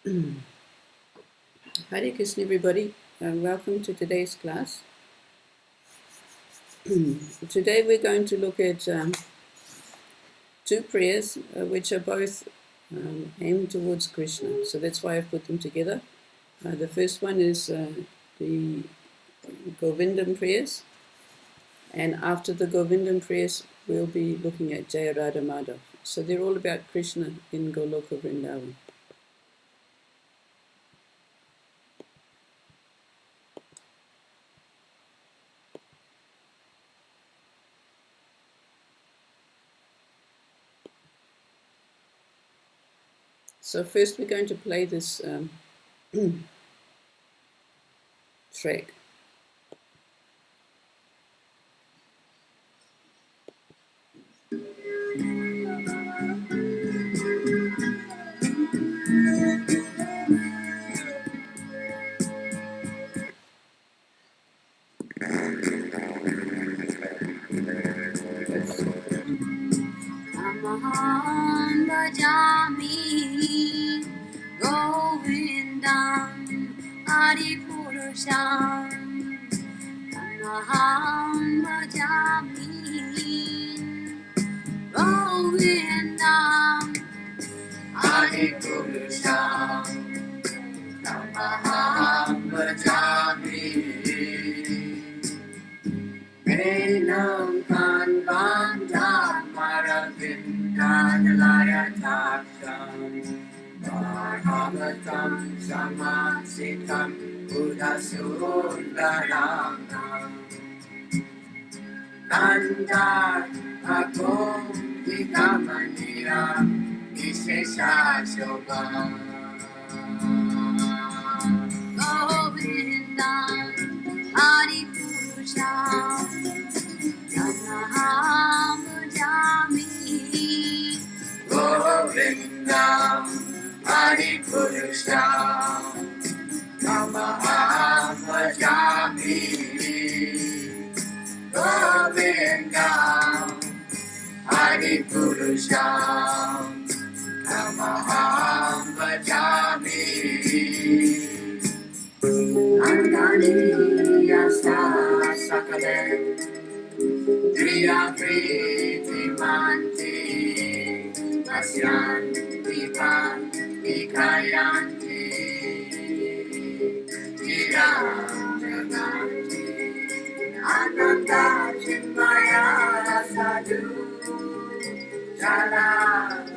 Hare Krishna, everybody. Welcome to today's class. Today we're going to look at two prayers which are both aimed towards Krishna. So that's why I've put them together. The first one is the Govindam prayers. And after the Govindam prayers, we'll be looking at Jaya, Radha, Madhava. So they're all about Krishna in Goloka Vrindavan. So first we're going to play this track. Amaham bhajami Govindam Adipurusham. Amaham bhajami Govindam Adipurusham. Amaham bhajami Enam kanvam dhamaravindanalaya taksham Bhagavatam samasitam buddhasundaram Kandar akom vikamaniyam visheshashobham Govindam Adipurusham Amaham bhajami Govindam Adipurusham Amaham bhajami Govindam Adipurusham Amaham bhajami Anganiyasa sakalem Priya Priti Manti Asyan Dipan Ikayanti Tiram Jaganti Ananda Chinmaya Sadhu Jala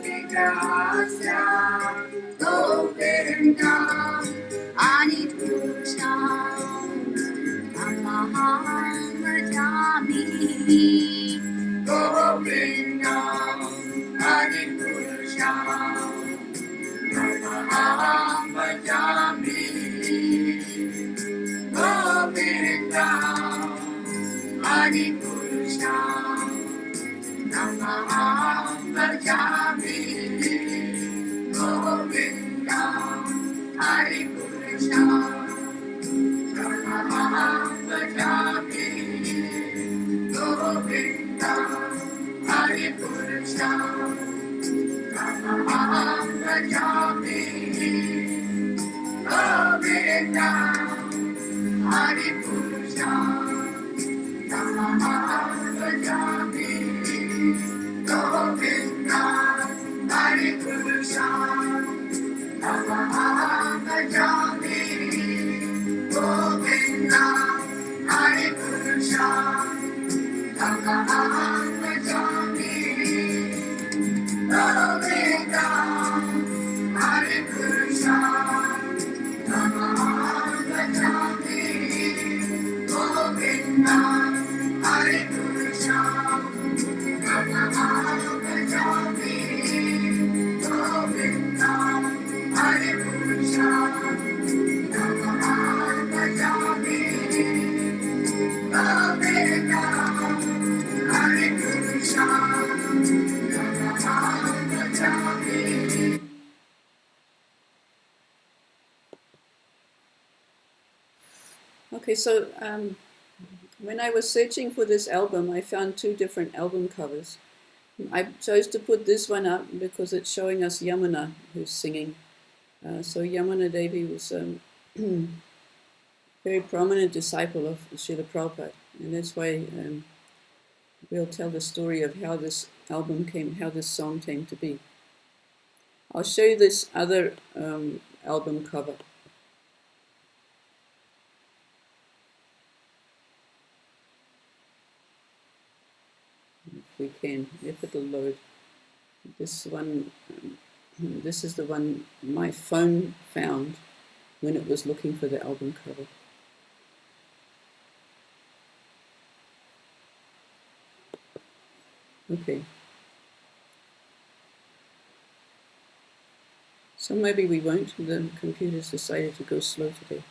Vigrahasya Govindam Adipurusham Amaham bhajami Govindam Adipurusham Amaham bhajami Govindam Adipurusham Amaham bhajami Govindam Adipurusham Amaham bhajami Govindam Adipurusham Amaham bhajami Govindam Adipurusham Amaham bhajami Govindam Adipurusham Amaham bhajami Govindam Adipurusham Amaham bhajami Govindam Adipurusham Amaham bhajami Govindam Adipurusham Amaham bhajami Govindam Adipurusham Amaham bhajami Govindam Adipurusham Amaham bhajami. Okay, so when I was searching for this album, I found two different album covers. I chose to put this one up because it's showing us Yamuna, who's singing, So Yamuna Devi was a very prominent disciple of Srila Prabhupada, and that's why we'll tell the story of how this how this song came to be. I'll show you this other album cover. If we can, if it'll load. This one, this is the one my phone found when it was looking for the album cover. Okay. So maybe we won't. The computer's decided to go slow today.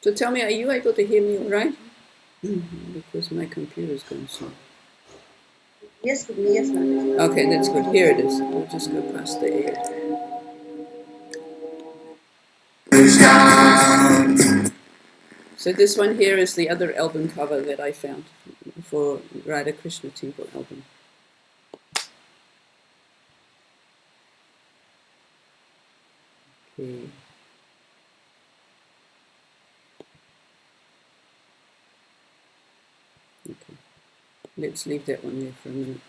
So tell me, are you able to hear me all right? Because my computer's going slow. Yes, ma'am. Okay, that's good. Here it is. We'll just go past the air. So this one here is the other album cover that I found for Radha Krishna Temple album. Okay. Okay. Let's leave that one there for a minute.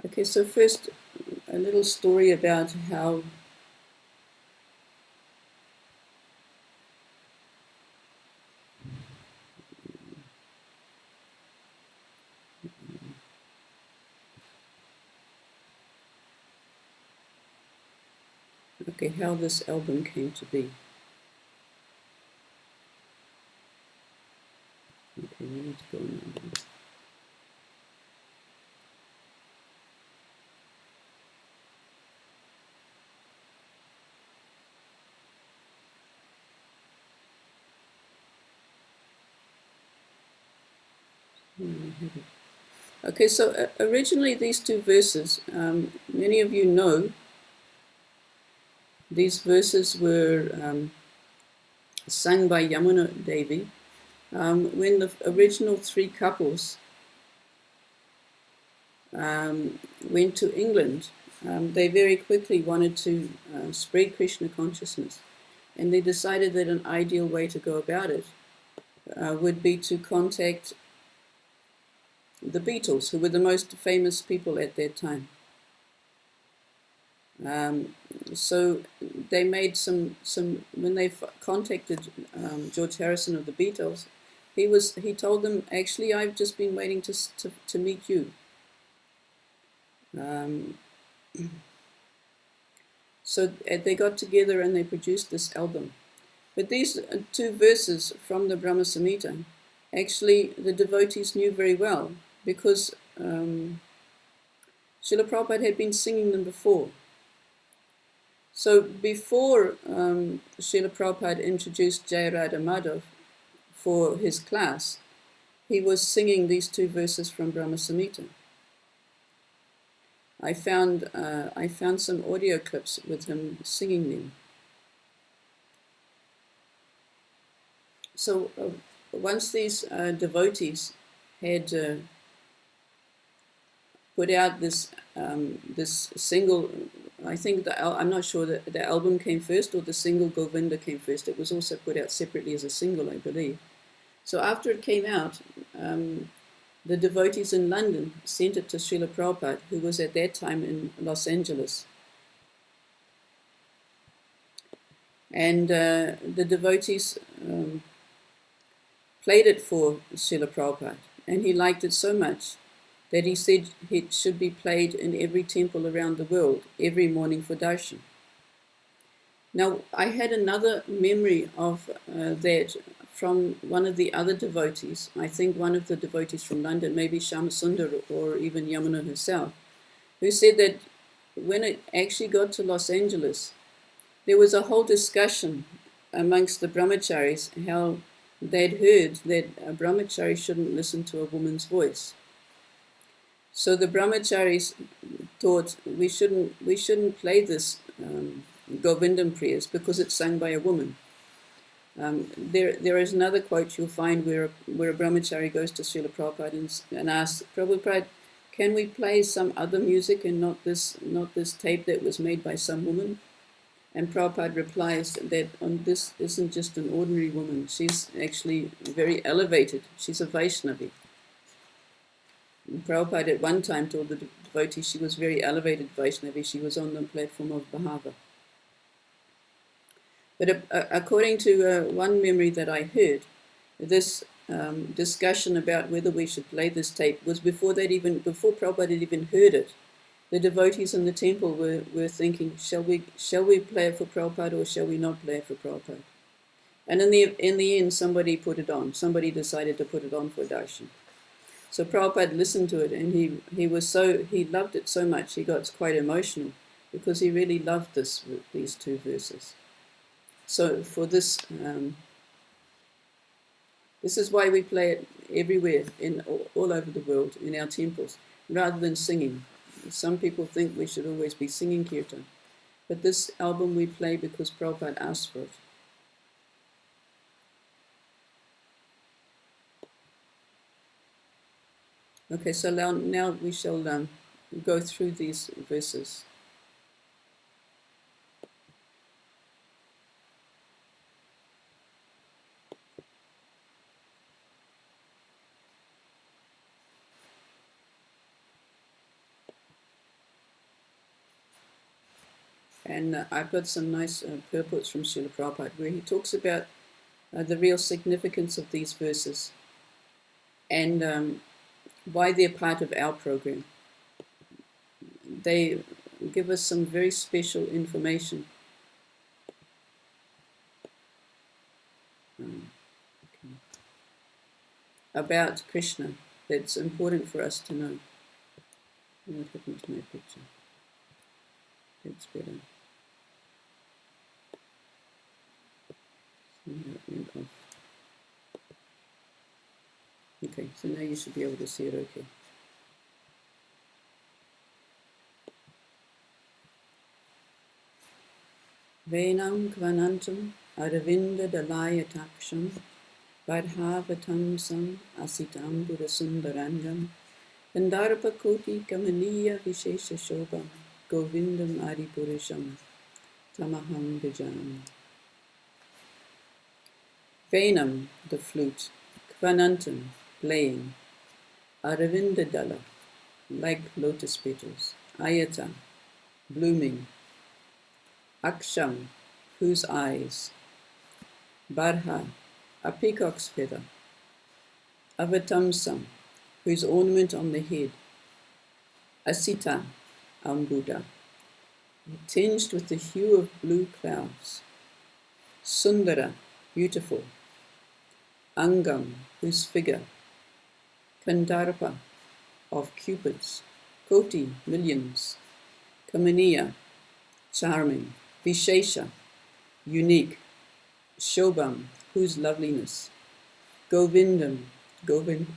Okay, so first, a little story about how how this album came to be. Okay, we need to go now. Okay, so originally these two verses, many of you know, these verses were sung by Yamuna Devi when the original three couples went to England. They very quickly wanted to spread Krishna consciousness, and they decided that an ideal way to go about it would be to contact the Beatles, who were the most famous people at that time. So they made some when they contacted George Harrison of the Beatles, he told them, actually, I've just been waiting to meet you. So they got together and they produced this album. But these two verses from the Brahma Samhita, actually the devotees knew very well, because Srila Prabhupada had been singing them before. So before Srila Prabhupada introduced Jaya, Radha, Madhava for his class, he was singing these two verses from Brahma Samhita. I found some audio clips with him singing them. So once these devotees had put out this single, I think I'm not sure that the album came first or the single Govindam came first. It was also put out separately as a single, I believe. So after it came out, the devotees in London sent it to Srila Prabhupada, who was at that time in Los Angeles. And the devotees played it for Srila Prabhupada, and he liked it so much that he said it should be played in every temple around the world every morning for darshan. Now, I had another memory of that from one of the other devotees. I think one of the devotees from London, maybe Shamasundar or even Yamuna herself, who said that when it actually got to Los Angeles, there was a whole discussion amongst the brahmacharis how they'd heard that a brahmachari shouldn't listen to a woman's voice. So the brahmacharis thought we shouldn't play this Govindam prayers because it's sung by a woman. There is another quote you'll find where a brahmachari goes to Srila Prabhupada and asks, Prabhupada, can we play some other music and not this tape that was made by some woman? And Prabhupada replies that this isn't just an ordinary woman. She's actually very elevated. She's a Vaishnavi. And Prabhupada at one time told the devotees she was very elevated Vaishnavi. She was on the platform of Madhava. But according to one memory that I heard, this discussion about whether we should play this tape was before Prabhupada had even heard it. The devotees in the temple were thinking, shall we play it for Prabhupada or shall we not play it for Prabhupada? And in the end, somebody put it on. Somebody decided to put it on for darshan. So Prabhupada listened to it, and he loved it so much he got quite emotional because he really loved these two verses. So for this, this is why we play it everywhere all over the world in our temples, rather than singing. Some people think we should always be singing kirtan, but this album we play because Prabhupada asked for it. Okay, so now we shall go through these verses. And I've got some nice purports from Srila Prabhupada where he talks about the real significance of these verses and why they're part of our program. They give us some very special information about Krishna that's important for us to know. What happened to my picture? That's better. Okay, so now you should be able to see it okay. Venam kvanantam aravinda dalayataksham vadhavatamsam asitam budasundaranjam Kandarapakoti kamaniya vishesha shobham Govindam adipurisham tamaham bhajam. Venam, the flute, kvanantam, playing, aravinda dala, like lotus petals, ayata, blooming, aksham, whose eyes, barha, a peacock's feather, avatamsam, whose ornament on the head, asita, ambuda, tinged with the hue of blue clouds, sundara, beautiful, angam, whose figure, kandarpa, of cupids, koti, millions, kamaniya, charming, vishesha, unique, shobham, whose loveliness, govindam, Govind,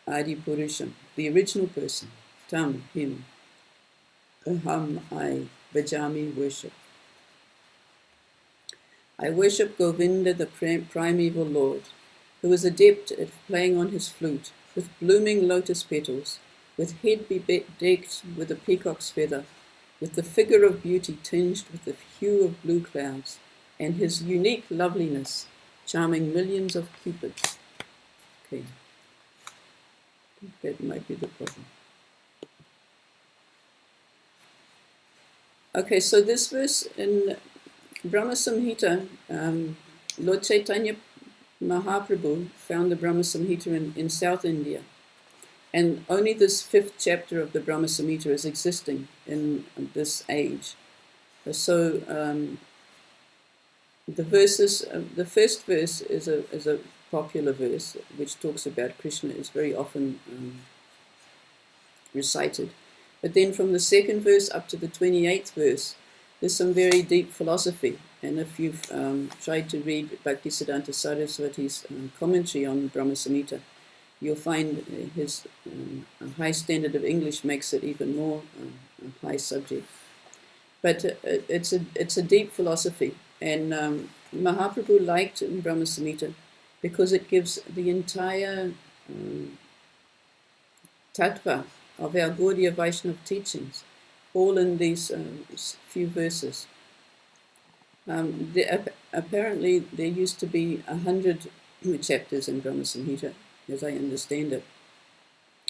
adipurisham, the original person, tam, him, aham, I, bhajami, worship. I worship Govinda, the primeval Lord, who is adept at playing on his flute, with blooming lotus petals, with head bedecked with a peacock's feather, with the figure of beauty tinged with the hue of blue clouds, and his unique loveliness, charming millions of cupids. Okay, that might be the problem. Okay, so this verse in Brahma Samhita, Lord Chaitanya Mahaprabhu found the Brahma Samhita in South India. And only this 5th chapter of the Brahma Samhita is existing in this age. So The verses, the first verse is a popular verse which talks about Krishna, is very often recited. But then from the second verse up to the 28th verse, there's some very deep philosophy. And if you've tried to read Bhaktisiddhanta Saraswati's commentary on Brahma Samhita, you'll find his high standard of English makes it even more a high subject. But it's a deep philosophy. And Mahaprabhu liked Brahma Samhita because it gives the entire tattva of our Gaudiya Vaishnava teachings, all in these few verses. Apparently, there used to be 100 chapters in Brahma Samhita, as I understand it,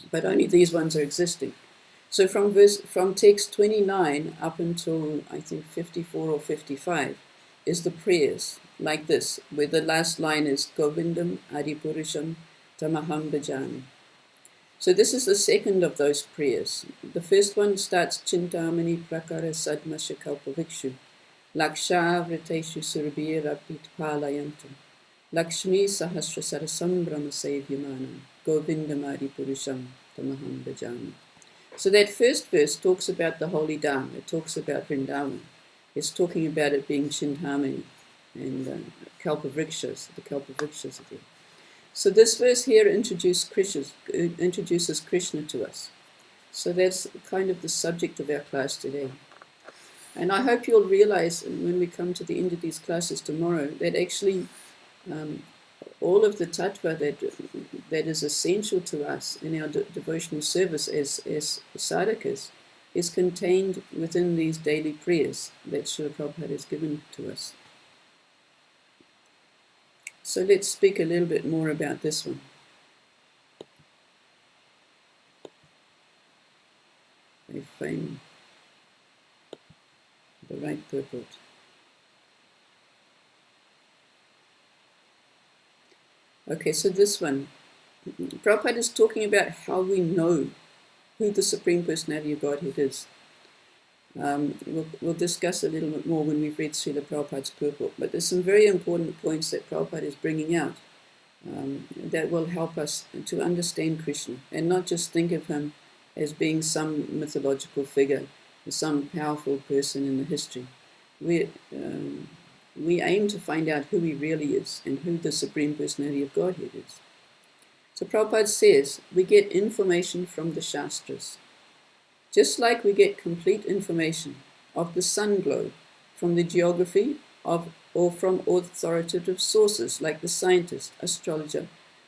but only these ones are existing. So from text 29 up until I think 54 or 55 is the prayers like this, where the last line is Govindam Adipurusham Tamaham Bhajami. So this is the second of those prayers. The first one starts Chintamani Prakara Sadmasha Kalpavikshu Laksha Vriteshu Surbira Pitpalayantam Lakshmi Sahasra Sarasam Brahma Sevyamanam Govindamadi Purusham Tamaham Bhajami. So that first verse talks about the holy Dham. It talks about Vrindavan. It's talking about it being Chintamani and Kalpavrikshas. The Kalpavrikshas are there. So this verse here introduces Krishna to us. So that's kind of the subject of our class today. And I hope you'll realize when we come to the end of these classes tomorrow that actually all of the tattva that is essential to us in our devotional service as sadhakas is contained within these daily prayers that Srila Prabhupada has given to us. So let's speak a little bit more about this one. I find the right purport. Okay, so this one. Prabhupada is talking about how we know who the Supreme Personality of Godhead is. We'll discuss a little bit more when we've read Srila Prabhupada's purport, but there's some very important points that Prabhupada is bringing out that will help us to understand Krishna and not just think of him as being some mythological figure, some powerful person in the history. We aim to find out who he really is and who the Supreme Personality of Godhead is. So Prabhupada says we get information from the Shastras, just like we get complete information of the sun globe from the geography or from authoritative sources like the scientist, astrologer,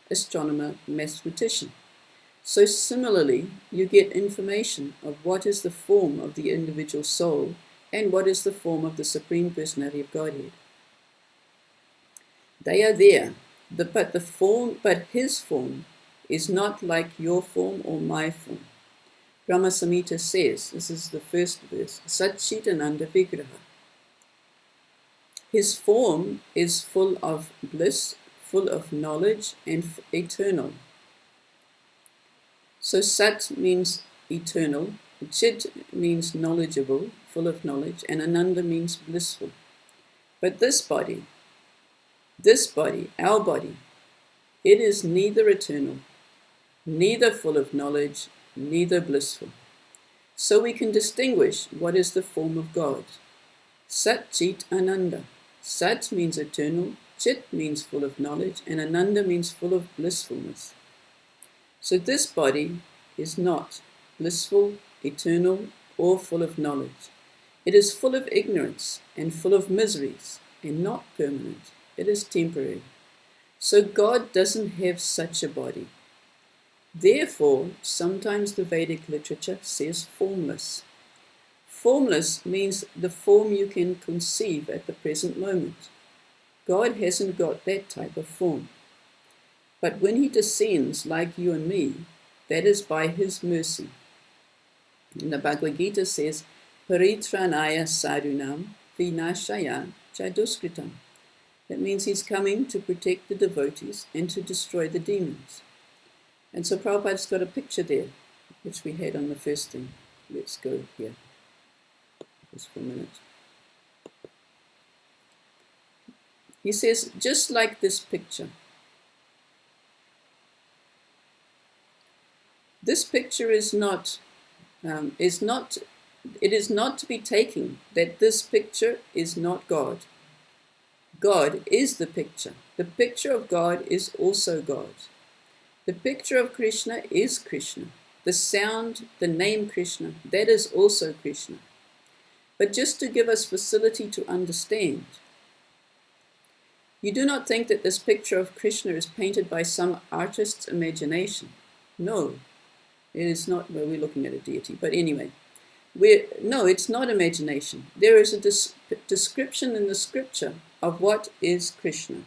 astronomer, mathematician. So similarly, you get information of what is the form of the individual soul and what is the form of the Supreme Personality of Godhead. They are there, but his form is not like your form or my form. Brahma Samhita says, this is the first verse, Satchitananda Vigraha. His form is full of bliss, full of knowledge, and eternal. So Sat means eternal, Chit means knowledgeable, full of knowledge, and Ananda means blissful. But this body, our body, it is neither eternal, neither full of knowledge, neither blissful. So we can distinguish what is the form of God. Sat Chit Ananda. Sat means eternal, Chit means full of knowledge, and Ananda means full of blissfulness. So this body is not blissful, eternal, or full of knowledge. It is full of ignorance and full of miseries and not permanent. It is temporary. So God doesn't have such a body. Therefore, sometimes the Vedic literature says formless. Formless means the form you can conceive at the present moment. God hasn't got that type of form. But when he descends like you and me, that is by his mercy. And the Bhagavad Gita says, Paritranaya sadhunam vinashaya chaduskritam. That means he's coming to protect the devotees and to destroy the demons. And so Prabhupada's got a picture there, which we had on the first thing. Let's go here, just for a minute. He says, just like this picture. This picture is not, it is not to be taken that this picture is not God. God is the picture. The picture of God is also God. The picture of Krishna is Krishna. The sound, the name Krishna, that is also Krishna. But just to give us facility to understand, you do not think that this picture of Krishna is painted by some artist's imagination. No, it is not. Well, we're looking at a deity, but anyway, no, it's not imagination. There is a description in the scripture of what is Krishna.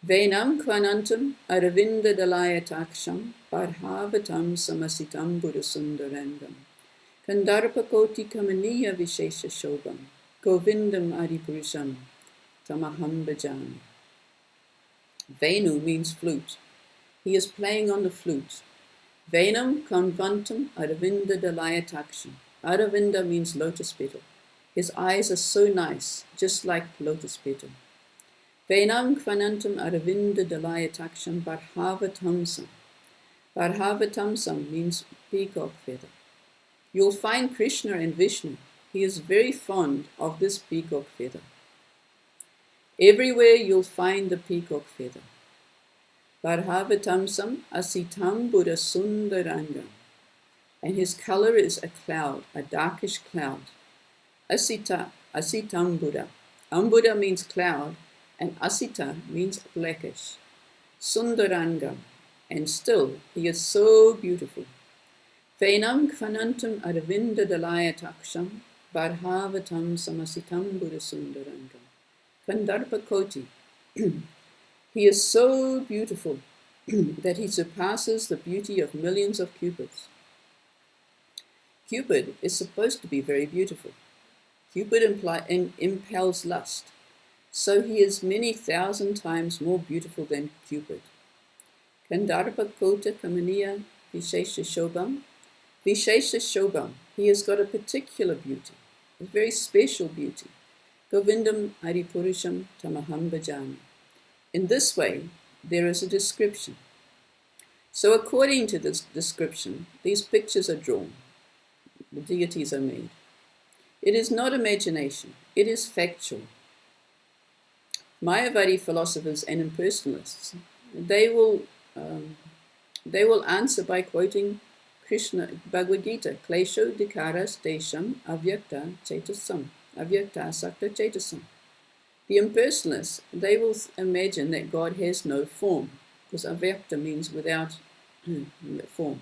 Venam kvanantam aravinda dalayataksham parhavatam samasitam buddhasundarangam kandarpakoti kamaniya vishesha shobham Govindam adipurusham tamaham bhajami. Venu means flute. He is playing on the flute. Venam kanvantam aravinda dalayataksham. Aravinda means lotus petal. His eyes are so nice, just like lotus petal. Venam kvanantam aravinda dalayataksham barhavatamsam. Barhavatamsam means peacock feather. You'll find Krishna and Vishnu. He is very fond of this peacock feather. Everywhere you'll find the peacock feather. Barhavatamsam asitam buddha sundarangam. And his color is a cloud, a darkish cloud. Asitam Buddha. Ambuddha means cloud, and asita means blackish. Sundarangam, and still he is so beautiful. Venam kvanantam aravinda dalayataksham barhavatam samasitam Buddha sundarangam. Kandarpakoti. He is so beautiful that he surpasses the beauty of millions of cupids. Cupid is supposed to be very beautiful. Cupid impels lust. So he is many thousand times more beautiful than Cupid. Kandarpa kota kamaniya vishesha shobham. Vishesha shobham. He has got a particular beauty, a very special beauty. Govindam adipurusham tamaham bhajami. In this way, there is a description. So according to this description, these pictures are drawn. The deities are made. It is not imagination, it is factual. Mayavadi philosophers and impersonalists, they will answer by quoting Krishna Bhagavad Gita, Klesho dikaras desham avyakta chetasam, avyakta sakta chetasam. The impersonalists, they will imagine that God has no form, because avyakta means without form.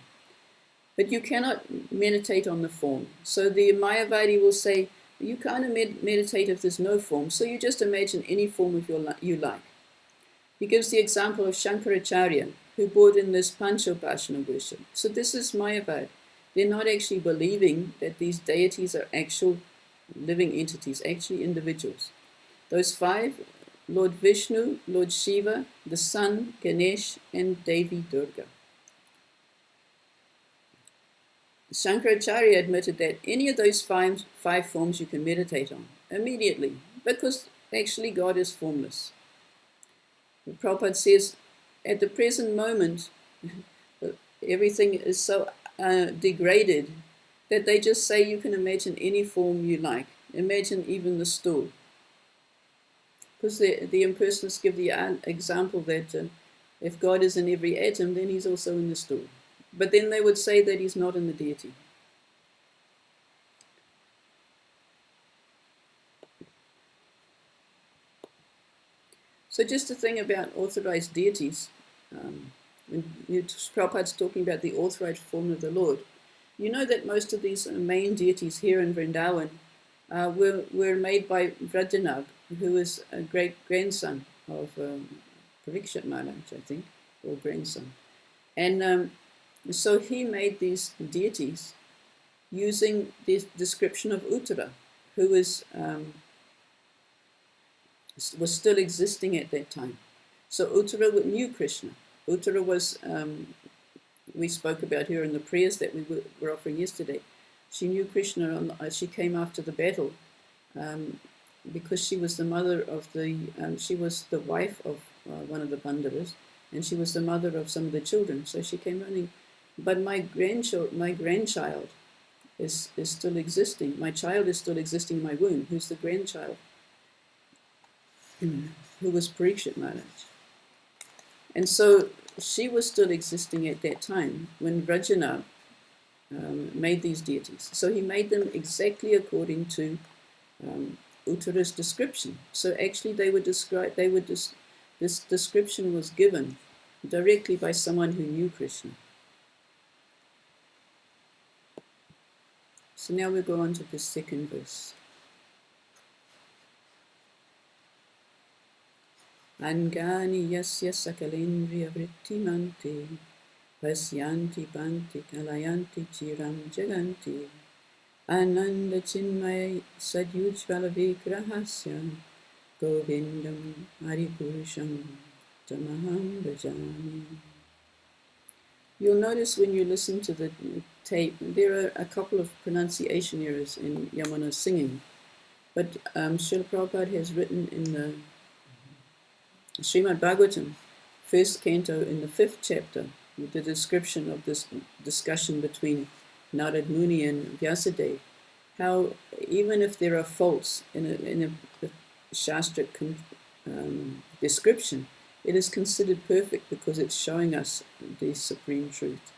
But you cannot meditate on the form. So the Mayavadi will say, you can't meditate if there's no form, so you just imagine any form of you like. He gives the example of Shankaracharya, who brought in this Panchopashana worship. So this is Mayavadi. They're not actually believing that these deities are actual living entities, actually individuals. Those five, Lord Vishnu, Lord Shiva, the sun, Ganesh, and Devi Durga. Shankaracharya admitted that any of those five forms you can meditate on immediately, because actually God is formless. Prabhupada says, at the present moment, everything is so degraded that they just say you can imagine any form you like. Imagine even the stool. Because the impersonalists give the example that if God is in every atom, then he's also in the stool. But then they would say that he's not in the deity. So just a thing about authorized deities, when Prabhupada's talking about the authorized form of the Lord, you know that most of these main deities here in Vrindavan were made by Vrajanag, who is a great-grandson of Parikshit Maharaj, I think, or grandson. And so he made these deities using the description of Uttara, who was still existing at that time. So Uttara knew Krishna. Uttara was, we spoke about her in the prayers that we were offering yesterday. She knew Krishna, she came after the battle because she was the mother of she was the wife of one of the Pandavas, and she was the mother of some of the children. So she came running. But my grandchild is still existing. My child is still existing in my womb. Who's the grandchild? Who was Parikshit Maharaj. And so she was still existing at that time when Vrajana made these deities. So he made them exactly according to Uttara's description. So actually they were described, this description was given directly by someone who knew Krishna. So now we go on to the second verse. Angani yasya sakalendriya vrittimante pasyanti panti kalayanti chiram jaganti ananda chinmaya sadyujvala vigrahasya Govindam Haripurusham Tamaham Bhajami. You'll notice when you listen to the tape, there are a couple of pronunciation errors in Yamana's singing. But Srila Prabhupada has written in the Srimad Bhagavatam, first canto in the 5th chapter, with the description of this discussion between Narad Muni and Vyasadeva, how even if there are faults in a Shastric description, it is considered perfect because it's showing us the supreme truth.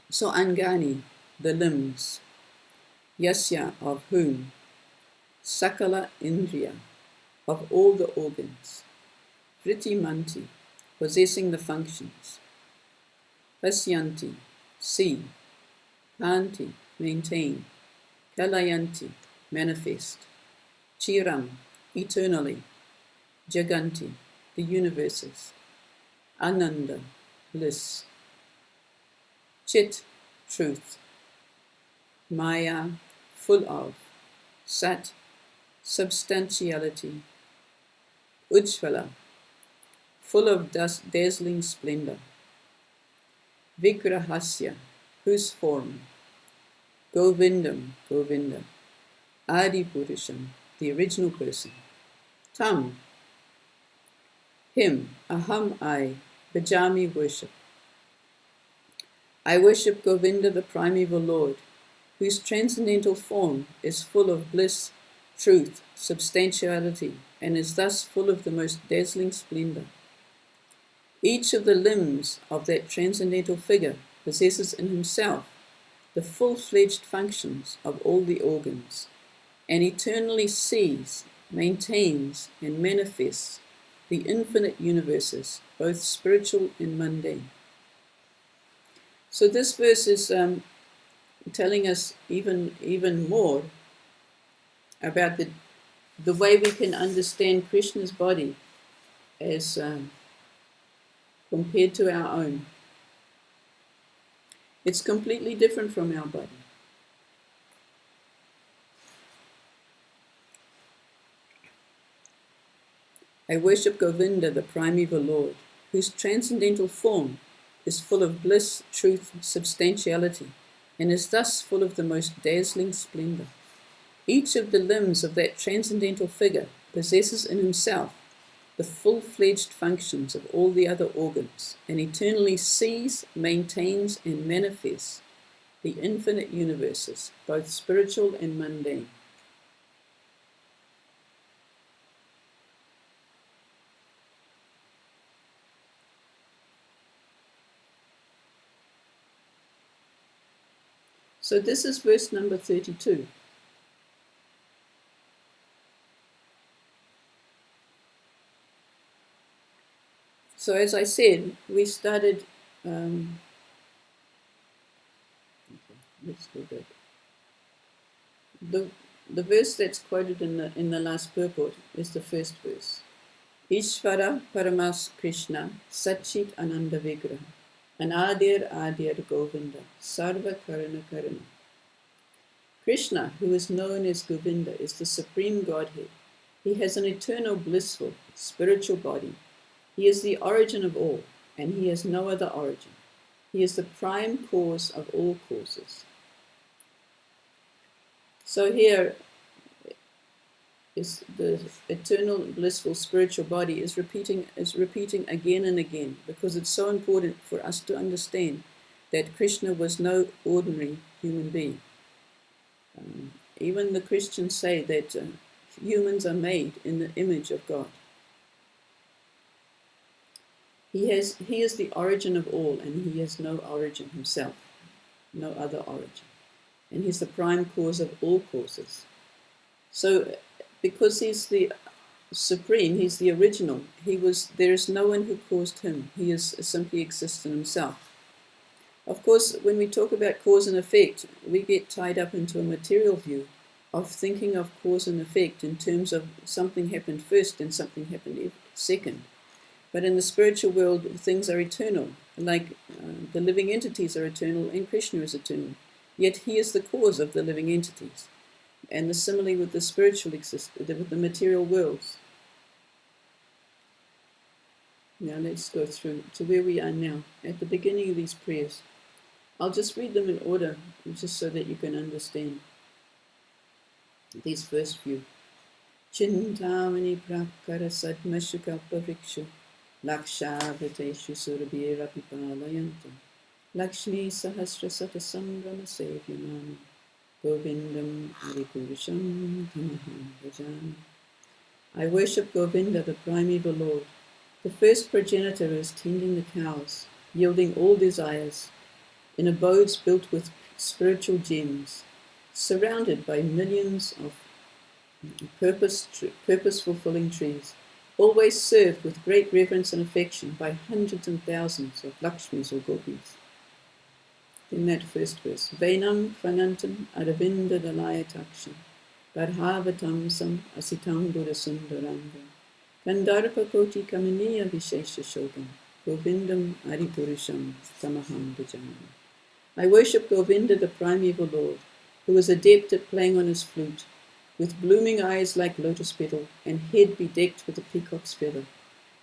So Angani, the limbs, Yasya, of whom, Sakala Indriya, of all the organs, Vritti Manti, possessing the functions, Pasyanti, see, Panti, maintain, Kalayanti, manifest, Chiram, eternally, Jaganti, the universes, Ananda, bliss, Chit, truth, Maya, full of, Sat, substantiality, Ujjvala, full of dazzling splendor, Vigrahasya, whose form, Govindam, Govinda, Adi Purusham, the original person, Tam, him, Aham, I, Bhajami, worship. I worship Govinda, the primeval Lord, whose transcendental form is full of bliss, truth, substantiality, and is thus full of the most dazzling splendor. Each of the limbs of that transcendental figure possesses in himself the full-fledged functions of all the organs, and eternally sees, maintains, and manifests the infinite universes, both spiritual and mundane. So this verse is telling us even more about the way we can understand Krishna's body as compared to our own. It's completely different from our body. I worship Govinda, the primeval Lord, whose transcendental form is full of bliss, truth, substantiality, and is thus full of the most dazzling splendor. Each of the limbs of that transcendental figure possesses in himself the full-fledged functions of all the other organs, and eternally sees, maintains, and manifests the infinite universes, both spiritual and mundane. So this is verse number 32. So as I said, we started, let's go back. The verse that's quoted in the last purport is the first verse. Ishvara Paramas Krishna Satchit Ananda Vigraha Anadir Govinda Sarva Karana Karana. Krishna, who is known as Govinda, is the supreme Godhead. He has an eternal blissful spiritual body. He is the origin of all, and he has no other origin. He is the prime cause of all causes. So here, is the eternal blissful spiritual body is repeating again and again, because it's so important for us to understand that Krishna was no ordinary human being. Even the Christians say that humans are made in the image of God. He is the origin of all, and he has no origin himself, no other origin. And he's the prime cause of all causes. So because he's the supreme, he's the original, there is no one who caused him. He is simply exists in himself. Of course, when we talk about cause and effect, we get tied up into a material view of thinking of cause and effect in terms of something happened first and something happened second. But in the spiritual world, things are eternal, like the living entities are eternal and Krishna is eternal. Yet he is the cause of the living entities. And similarly with the spiritual with the material worlds. Now let's go through to where we are now, at the beginning of these prayers. I'll just read them in order, just so that you can understand these first few. Chintamani prakara sadmashukalpa vrikshu lakshavriteshu surabhira pipalayantam lakshmi sahasra satasambrama sevyamani Govindam Aripurusham Tamaham Bhajami. I worship Govinda, the primeval Lord, the first progenitor who is tending the cows, yielding all desires, in abodes built with spiritual gems, surrounded by millions of purpose-fulfilling trees, always served with great reverence and affection by hundreds and thousands of Lakshmis or Gopis. In that first verse, Vainam Kvanantam Aravinda Dalayataksam Garhavatam Sam Asitam Buddhasundarangam Kandarpa Koti Kamaniya Vishesha Shogam Govindam Aripurusham Tamaham Bhajami. I worship Govinda, the primeval Lord, who is adept at playing on his flute, with blooming eyes like lotus petal and head bedecked with a peacock's feather,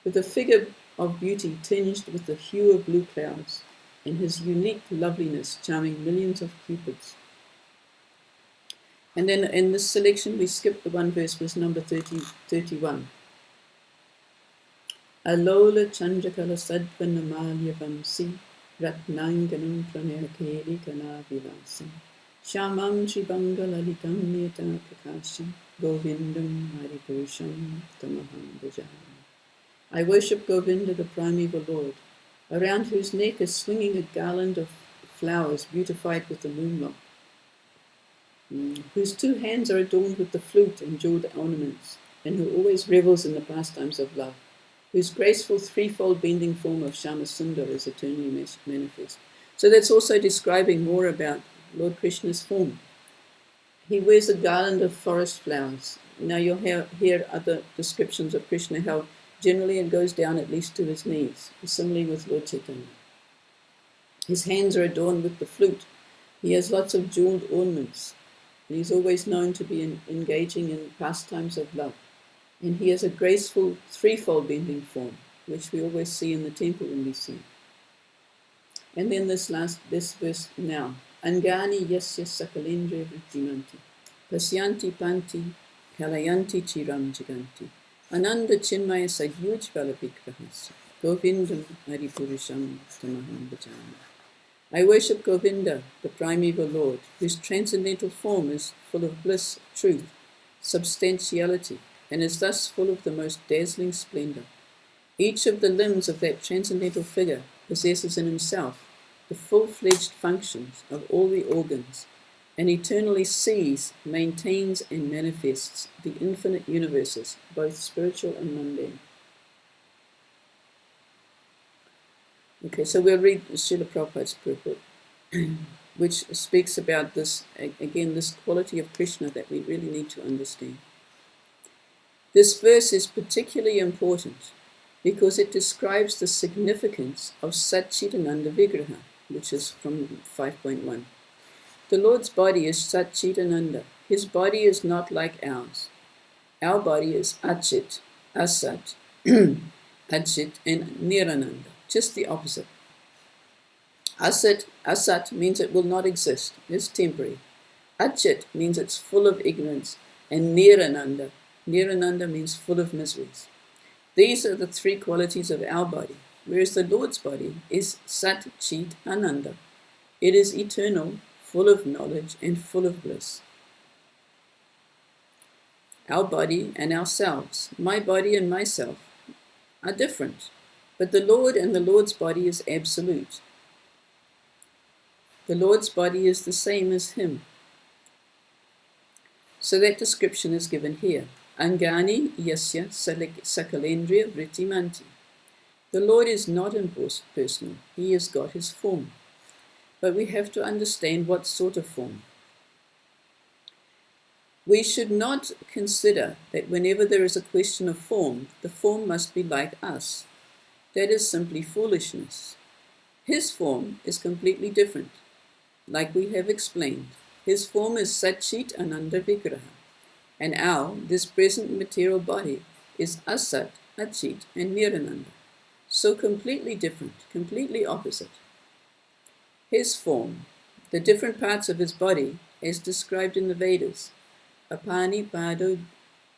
with a figure of beauty tinged with the hue of blue clouds, and his unique loveliness charming millions of cupids. And then in this selection we skipped the one verse, was number 31. Alola Chandrakala Sadvanamalya Vamsi Ratnanganam Pranayakeli Kanavilasam Shamam Shribangalalitam Neta Prakasham Govindam Haripurusham Tamaham Bhajami. I worship Govinda, the primeval Lord, around whose neck is swinging a garland of flowers beautified with the moonlight, whose two hands are adorned with the flute and jeweled ornaments, and who always revels in the pastimes of love, whose graceful threefold bending form of Shyamasundar is eternally manifest. So that's also describing more about Lord Krishna's form. He wears a garland of forest flowers. Now you'll hear other descriptions of Krishna, how generally it goes down at least to his knees, similarly with Lord Chaitanya. His hands are adorned with the flute. He has lots of jeweled ornaments. And he's always known to be engaging in pastimes of love. And he has a graceful threefold bending form, which we always see in the temple when we sing. And then this verse now. Angani yasya sakalindra vrittimanti pasyanti panti kalayanti chiram jiganti Ananda Chinmaya Sagyujvala Vigrahasya Govindam Aripurusham Tamaham Bhajami. I worship Govinda, the primeval Lord, whose transcendental form is full of bliss, truth, substantiality, and is thus full of the most dazzling splendor. Each of the limbs of that transcendental figure possesses in himself the full-fledged functions of all the organs, and eternally sees, maintains, and manifests the infinite universes, both spiritual and mundane. Okay, so we'll read Srila Prabhupada's purport, which speaks about this, again, this quality of Krishna that we really need to understand. This verse is particularly important because it describes the significance of Satchitananda Vigraha, which is from 5.1. The Lord's body is Satchitananda. His body is not like ours. Our body is Achit, Asat, Achit, and Nirananda, just the opposite. Asat means it will not exist, it's temporary. Achit means it's full of ignorance, and Nirananda Nirananda means full of miseries. These are the three qualities of our body, whereas the Lord's body is Sat Chit Ananda. It is eternal, full of knowledge and full of bliss. Our body and ourselves, my body and myself, are different, but the Lord and the Lord's body is absolute. The Lord's body is the same as Him. So that description is given here. Angani yasya sakalendriya vrittimanti. The Lord is not impersonal. He has got His form. But we have to understand what sort of form. We should not consider that whenever there is a question of form, the form must be like us. That is simply foolishness. His form is completely different. Like we have explained, His form is Satchit Ananda Vigraha. And this present material body, is Asat, Achit, and Nirananda. So completely different, completely opposite. His form, the different parts of His body, as described in the Vedas, Apani Pado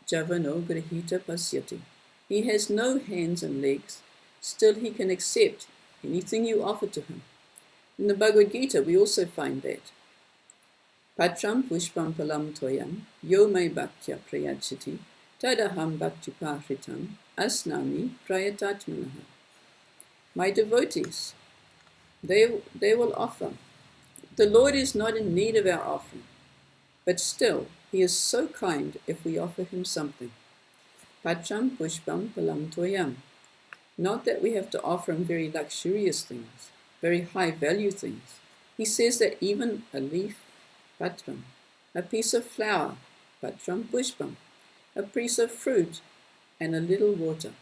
Javano Grahita Pasyati. He has no hands and legs, still He can accept anything you offer to Him. In the Bhagavad Gita, we also find that. Patram pushpam palam toyam yo me bhaktya prayachati tadaham bhaktupahritam asnami prayatatmanaha. My devotees, they will offer. The Lord is not in need of our offering, but still, He is so kind if we offer Him something. Patram pushpam palam toyam. Not that we have to offer Him very luxurious things, very high value things. He says that even a leaf, patram, a piece of flour, patram pushpam, a piece of fruit, and a little water.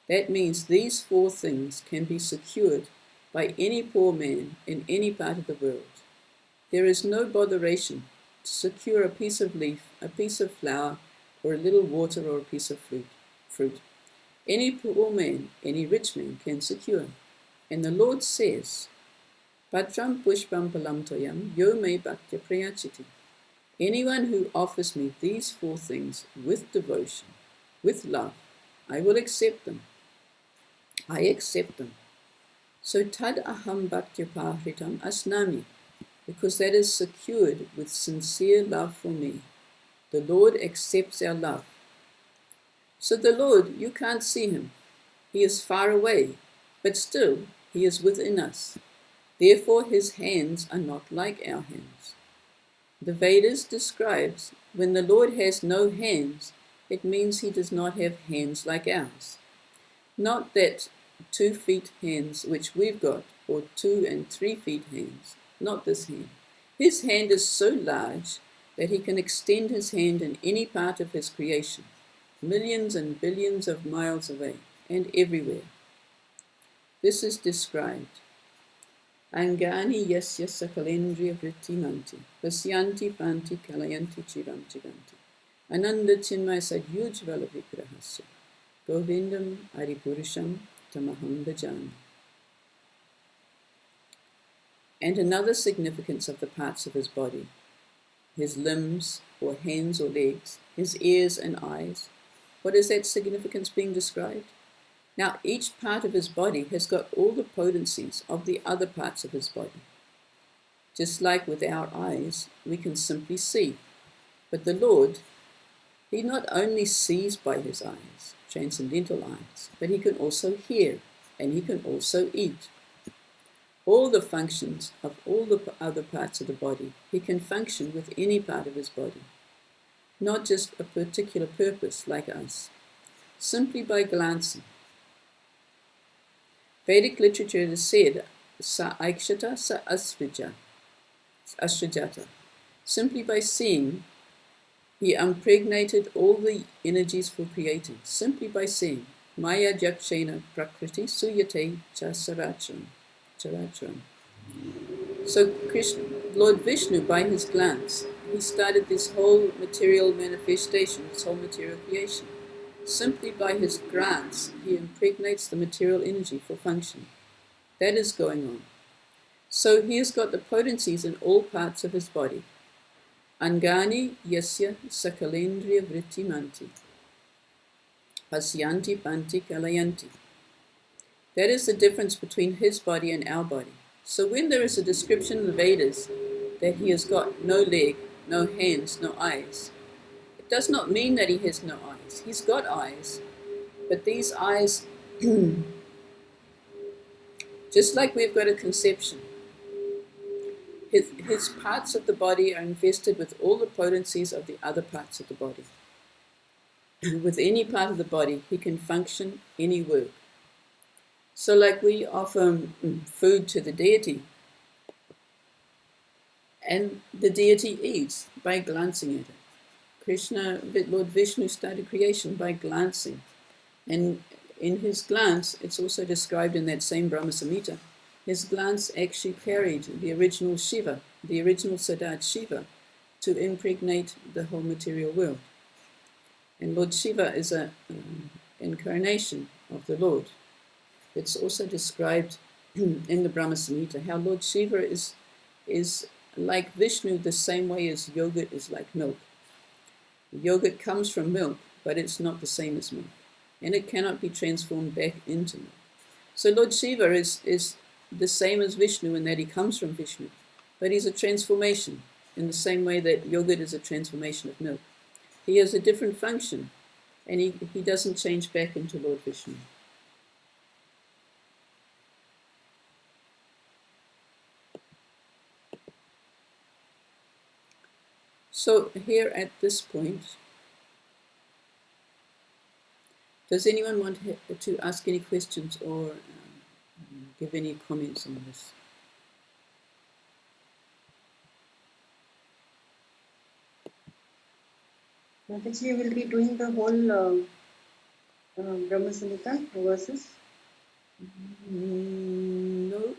That means these four things can be secured by any poor man in any part of the world. There is no botheration to secure a piece of leaf, a piece of flour, or a little water or a piece of fruit. Any poor man, any rich man can secure. And the Lord says, Patram pushpam palam toyam yo me bhaktya prayachiti. Anyone who offers me these four things with devotion, with love, I will accept them. I accept them. So tad aham bhaktya pahritam asnami, because that is secured with sincere love for me. The Lord accepts our love. So the Lord, you can't see Him. He is far away, but still He is within us. Therefore His hands are not like our hands. The Vedas describes when the Lord has no hands, it means He does not have hands like ours. Not that 2 feet hands which we've got, or 2 and 3 feet hands. Not this hand. His hand is so large that He can extend His hand in any part of His creation, millions and billions of miles away, and everywhere. This is described. Angani yasya sakalendriya vrittimanti, pasyanti panti kalayanti chiram chiganti. Ananda chinmay sadyujvala vigrahasya, Govindam aripurusham tamaham bhajami. And another significance of the parts of His body, His limbs or hands or legs, His ears and eyes. What is that significance being described? Now, each part of His body has got all the potencies of the other parts of His body. Just like with our eyes, we can simply see. But the Lord, He not only sees by His eyes, transcendental eyes, but He can also hear, and He can also eat. All the functions of all the other parts of the body, He can function with any part of His body. Not just a particular purpose like us, simply by glancing. Vedic literature has said, sa aikshata sa asrajata. Simply by seeing, He impregnated all the energies for creating. Simply by seeing. Maya jakshena prakriti suyate cha saracharam. So Lord Vishnu, by His glance, He started this whole material manifestation, this whole material creation. Simply by His glance, He impregnates the material energy for function. That is going on. So He has got the potencies in all parts of His body. Angani yasya sakalendriya vrittimanti pasyanti panti kalayanti. That is the difference between his body and our body. So when there is a description in the Vedas that he has got no leg, no hands, no eyes, it does not mean that he has no eyes. He's got eyes, but these eyes, just like we've got a conception, his parts of the body are invested with all the potencies of the other parts of the body. With any part of the body, he can function any work. So like we offer food to the deity, and the deity eats by glancing at it. Krishna, Lord Vishnu started creation by glancing. And in his glance, it's also described in that same Brahma Samhita, his glance actually carried the original Shiva, the original Sadat Shiva, to impregnate the whole material world. And Lord Shiva is an incarnation of the Lord. It's also described in the Brahma Samhita how Lord Shiva is like Vishnu the same way as yogurt is like milk. Yogurt comes from milk, but it's not the same as milk. And it cannot be transformed back into milk. So Lord Shiva is the same as Vishnu in that he comes from Vishnu, but he's a transformation in the same way that yogurt is a transformation of milk. He has a different function, and he doesn't change back into Lord Vishnu. So here at this point, does anyone want to ask any questions or give any comments on this? Actually, we will be doing the whole Brahma Samhita verses. No,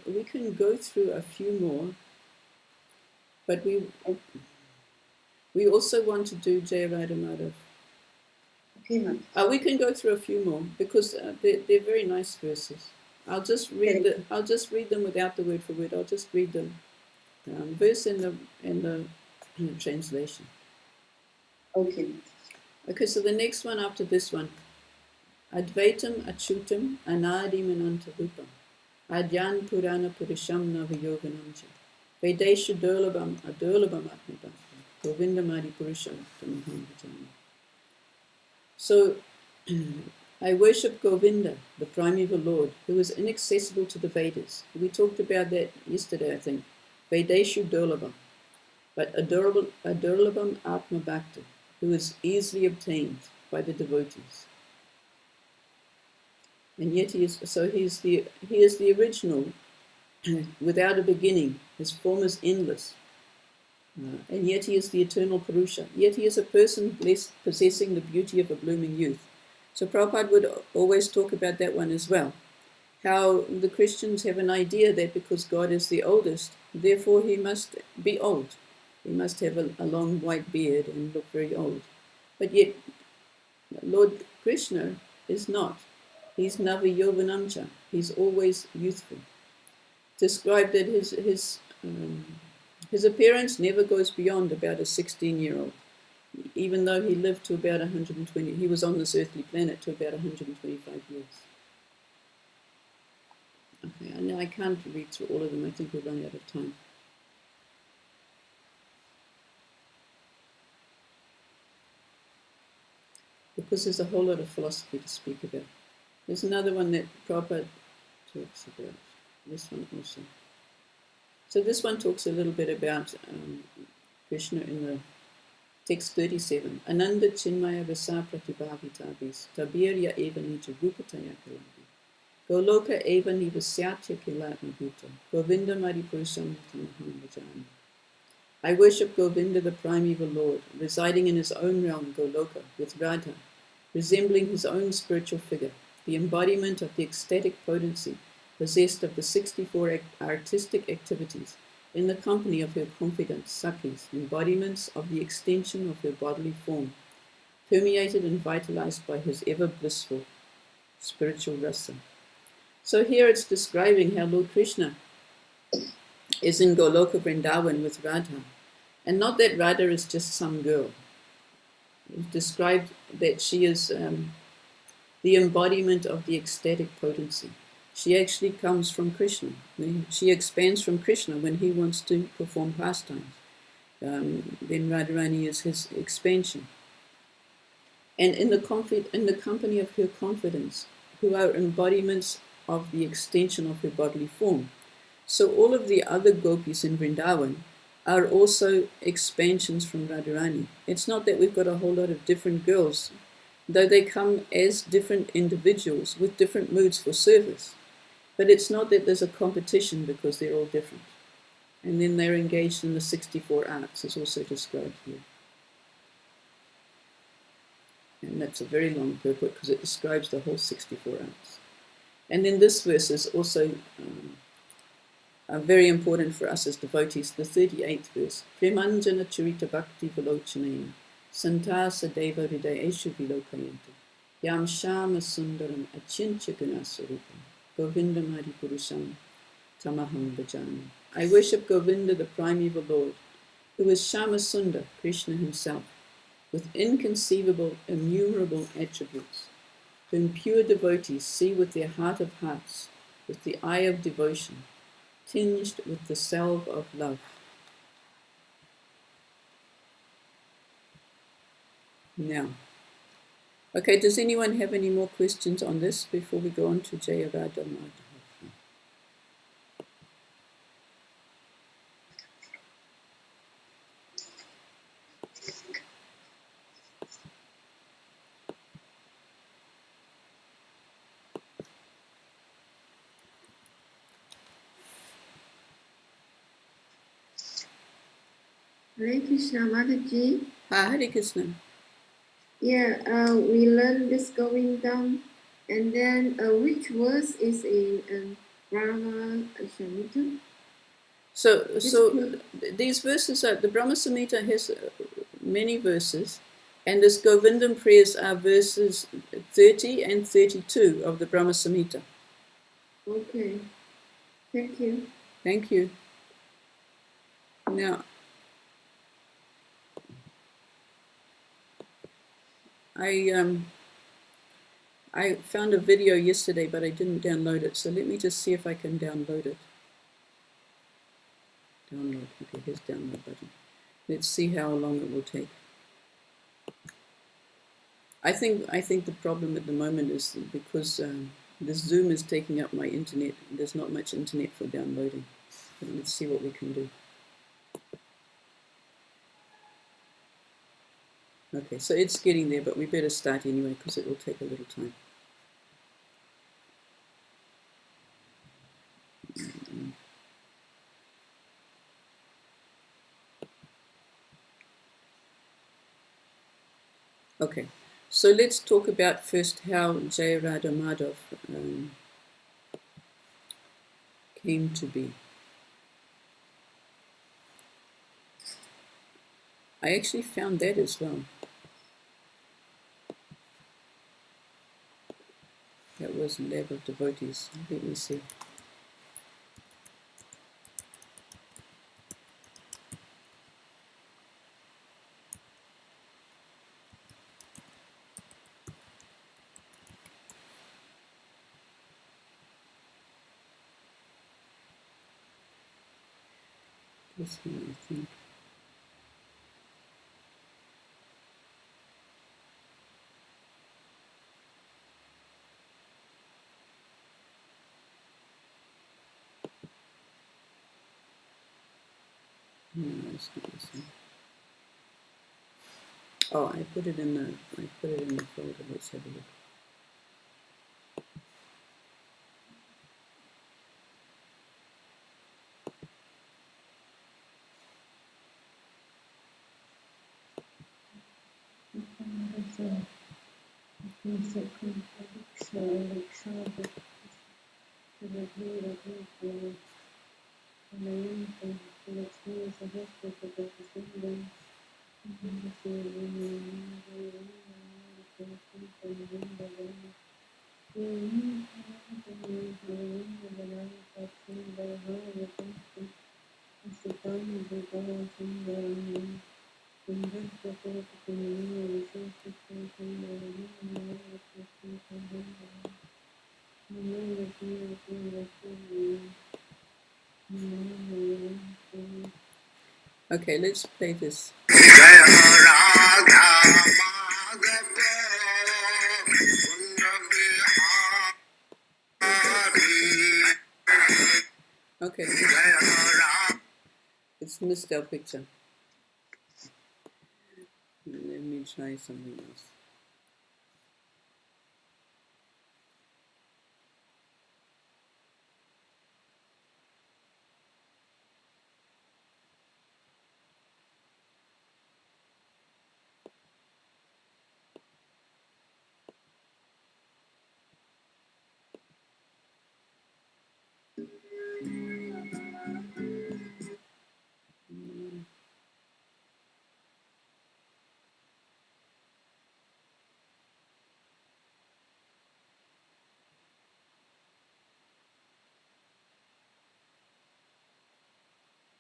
we can go through a few more, but we also want to do Jaya Radha Madhava. Okay, ma'am. We can go through a few more because they're very nice verses. I'll just read them without the word for word. I'll just read the verse in the translation. Okay. Okay, so the next one after this one, Advaitam Achutam Anadim Anantarupam Adyan Purana Purisham Navayoganamcha Vedesha Durlabam Adurlabam Atmabam Govindam Adi Purusham Tamaham Vijayam. So I worship Govinda, the primeval Lord, who is inaccessible to the Vedas. We talked about that yesterday, I think. Vedeshu Durlabam, but Adurlabam Atma Bhakta, who is easily obtained by the devotees. And yet he is the original, without a beginning. His form is endless. And yet he is the eternal Purusha. Yet he is a person blessed, possessing the beauty of a blooming youth. So Prabhupada would always talk about that one as well. How the Christians have an idea that because God is the oldest, therefore he must be old. He must have a long white beard and look very old. But yet Lord Krishna is not. He's Navi Yovanamcha. He's always youthful. Described that his appearance never goes beyond about a 16-year-old, even though he lived to about 120. He was on this earthly planet to about 125 years. Okay, and I can't read through all of them. I think we've run out of time. Because there's a whole lot of philosophy to speak about. There's another one that Prabhupada talks about. This one also. So this one talks a little bit about Krishna in the text 37. Ananda Chinmaya Rasa Pratibhavitabis Tabirya Eva Nija Rupataya Kaladi Goloka Eva Nivasyatya Kilatma Bhuta Govindam Adipurusam Tamaham Vijayam. I worship Govinda, the primeval Lord, residing in his own realm, Goloka, with Radha, resembling his own spiritual figure, the embodiment of the ecstatic potency possessed of the 64 artistic activities, in the company of her confident Sakhis, embodiments of the extension of her bodily form, permeated and vitalized by his ever blissful spiritual rasa. So here it's describing how Lord Krishna is in Goloka Vrindavan with Radha, And not that Radha is just some girl. It's described that she is the embodiment of the ecstatic potency. She actually comes from Krishna. She expands from Krishna when he wants to perform pastimes. Then Radharani is his expansion. And in the company of her confidence, who are embodiments of the extension of her bodily form. So all of the other gopis in Vrindavan are also expansions from Radharani. It's not that we've got a whole lot of different girls, though they come as different individuals with different moods for service. But it's not that there's a competition because they're all different. And then they're engaged in the 64 arts, is also described here. And that's a very long purport because it describes the whole 64 arts. And then this verse is also very important for us as devotees, the 38th verse. Premanjana Charita Bhakti Vilochanena Santa Sadeva Hridayeshu Vilokayanti Yam Shama Sundaram Achincha Gunasarupam Govindam Hari Purusham Tamaham Bhajami. I worship Govinda, the primeval Lord, who is Shama Sundar, Krishna himself, with inconceivable, innumerable attributes, whom pure devotees see with their heart of hearts, with the eye of devotion, tinged with the salve of love. Now, okay, does anyone have any more questions on this before we go on to Jaya Radha Madhava? Hare Krishna, Mataji. Hare Krishna. Yeah, we learned this Govindam, and then which verse is in Brahma Samhita? So these verses are, the Brahma Samhita has many verses, and this Govindam prayers are verses 30 and 32 of the Brahma Samhita. Okay, thank you. Thank you. Now, I found a video yesterday, but I didn't download it. So let me just see if I can download it. Download. Okay, here's download button. Let's see how long it will take. I think the problem at the moment is because this Zoom is taking up my internet. There's not much internet for downloading. But let's see what we can do. Okay, so it's getting there, but we better start anyway because it will take a little time. Okay, so let's talk about first how Jaya Radha Madhava came to be. I actually found that as well. That was Lab of Devotees. Let me see. This one, I think. No, it's not this one. Oh, I put it in the folder. Let's have a look. Okay, let's play this. Jaya Radha Madhava Okay, Jaya Radha. it's missed our picture. Let me try something else.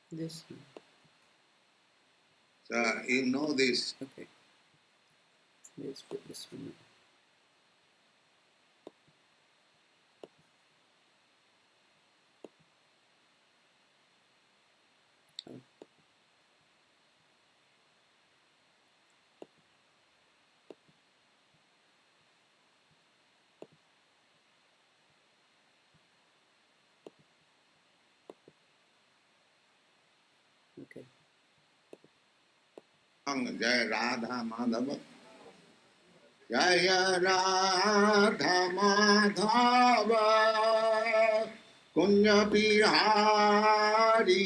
This one. So you know this. Okay, let's put this one. Oh. Okay. Jaya Radha Madhava. Jaya Radha Madhava Kunya Bihari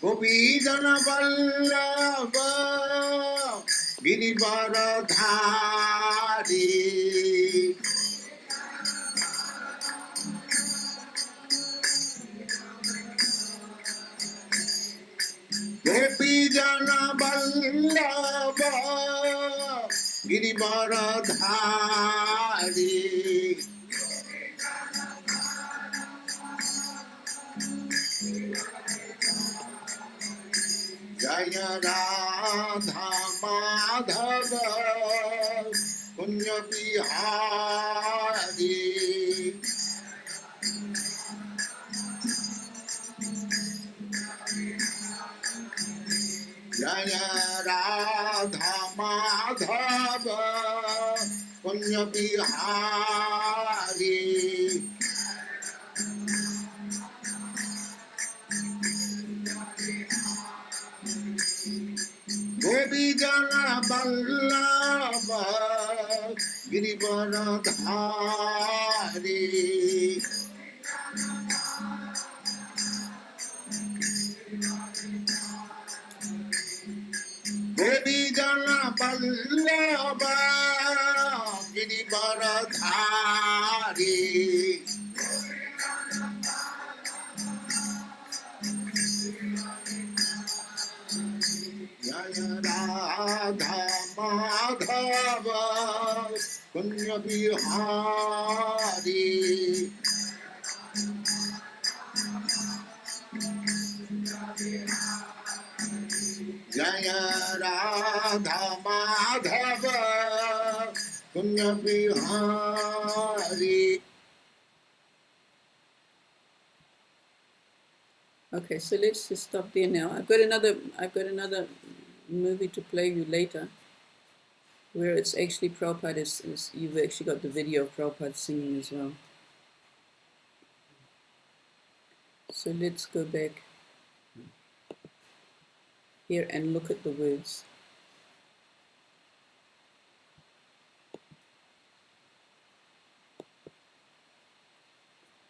Gopijana Vallabha Girivaradhari Gopijana Vallabha Girivaradhari Jaya Radha Madhava Kunya Bihari Jaya Radha Madhava Kunya Bihari Gopijana Vallabha Girivaradhari Gopijana Vallabha Girivaradhari Jaya Radha Madhava Kunya Bihari Jaya Radha Madhava Kunya Bihari. Okay, so let's just stop there now. I've got another movie to play you later, where it's actually Prabhupada is you've actually got the video of Prabhupada singing as well. So let's go back here and look at the words.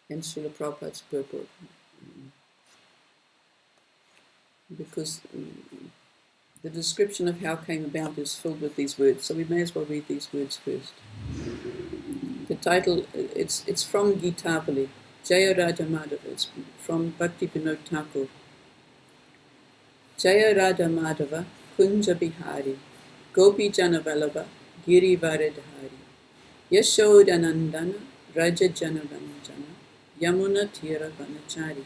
And Srila Prabhupada's purport. Because the description of how it came about is filled with these words. So we may as well read these words first. The title, it's from Gitavali, Jaya Radha Madhava. It's from Bhakti Vinod Thakur. Jaya Radha Madhava, Kunja Bihari, Gopi Jana Vallabha, Giri Varadhari, Yashodanandana, Raja Jana Ranjana, Yamuna Tira Vanachari.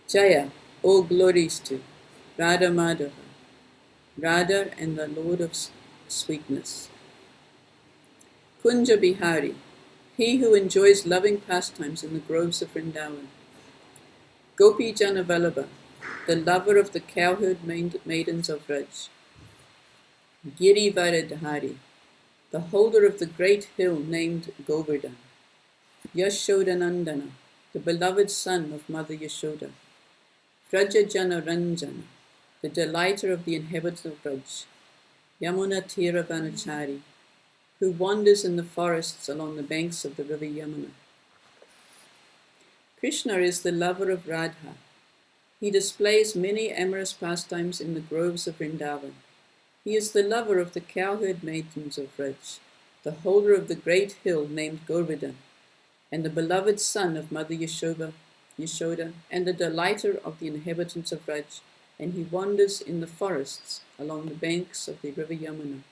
Jaya, all glories to Radha Madhava, Radha and the Lord of Sweetness. Kunja Bihari, he who enjoys loving pastimes in the groves of Vrindavan. Gopi Jana Vallabha, the lover of the cowherd maidens of Raj. Giri Varadhari, the holder of the great hill named Govindam. Yashodanandana, the beloved son of Mother Yashoda. Vraja Jana Ranjana, the delighter of the inhabitants of Vraj. Yamuna Tira Vanachari, who wanders in the forests along the banks of the river Yamuna. Krishna is the lover of Radha. He displays many amorous pastimes in the groves of Vrindavan. He is the lover of the cowherd maidens of Vraj, the holder of the great hill named Govindam, and the beloved son of Mother Yashoda, and the delighter of the inhabitants of Vraj, and he wanders in the forests along the banks of the river Yamuna.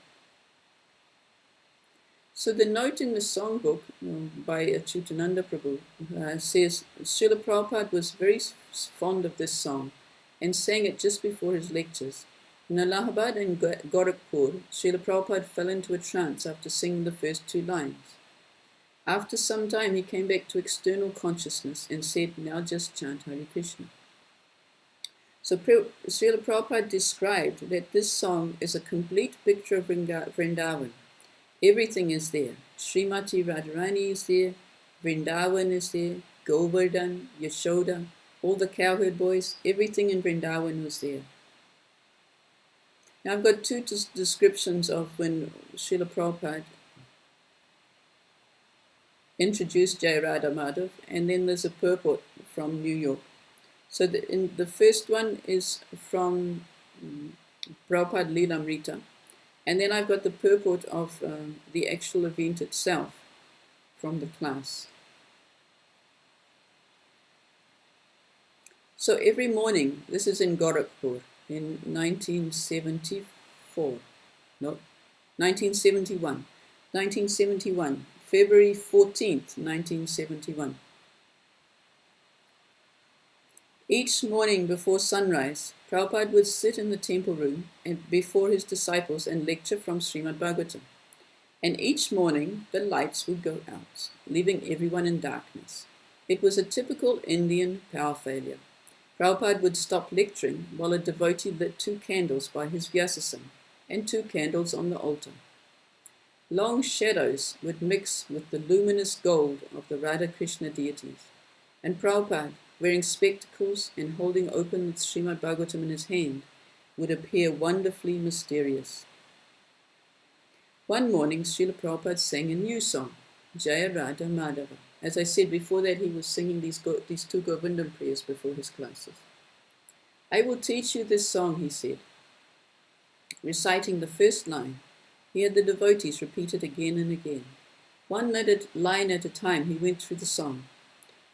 So the note in the songbook by Achyutananda Prabhu says Srila Prabhupada was very fond of this song and sang it just before his lectures. In Allahabad and Gorakhpur, Srila Prabhupada fell into a trance after singing the first two lines. After some time, he came back to external consciousness and said, now just chant Hare Krishna. So Srila Prabhupada described that this song is a complete picture of Vrindavan. Everything is there. Srimati Radharani is there, Vrindavan is there, Govardhan, Yashoda, all the cowherd boys, everything in Vrindavan was there. Now I've got two descriptions of when Srila Prabhupada introduced Jaya Radha Madhav, and then there's a purport from New York. So the first one is from Prabhupada Leelamrita, and then I've got the purport of the actual event itself from the class. So every morning, this is in Gorakhpur in 1971, February 14th, 1971. Each morning before sunrise, Prabhupada would sit in the temple room and before his disciples and lecture from Srimad Bhagavatam. And each morning, the lights would go out, leaving everyone in darkness. It was a typical Indian power failure. Prabhupada would stop lecturing while a devotee lit 2 candles by his Vyasasana and 2 candles on the altar. Long shadows would mix with the luminous gold of the Radha Krishna deities, and Prabhupada, wearing spectacles and holding open the Srimad Bhagavatam in his hand, would appear wonderfully mysterious. One morning, Srila Prabhupada sang a new song, Jaya Radha Madhava. As I said before that, he was singing these 2 Govindam prayers before his classes. I will teach you this song, he said. Reciting the first line, he had the devotees repeat it again and again. One line at a time, he went through the song.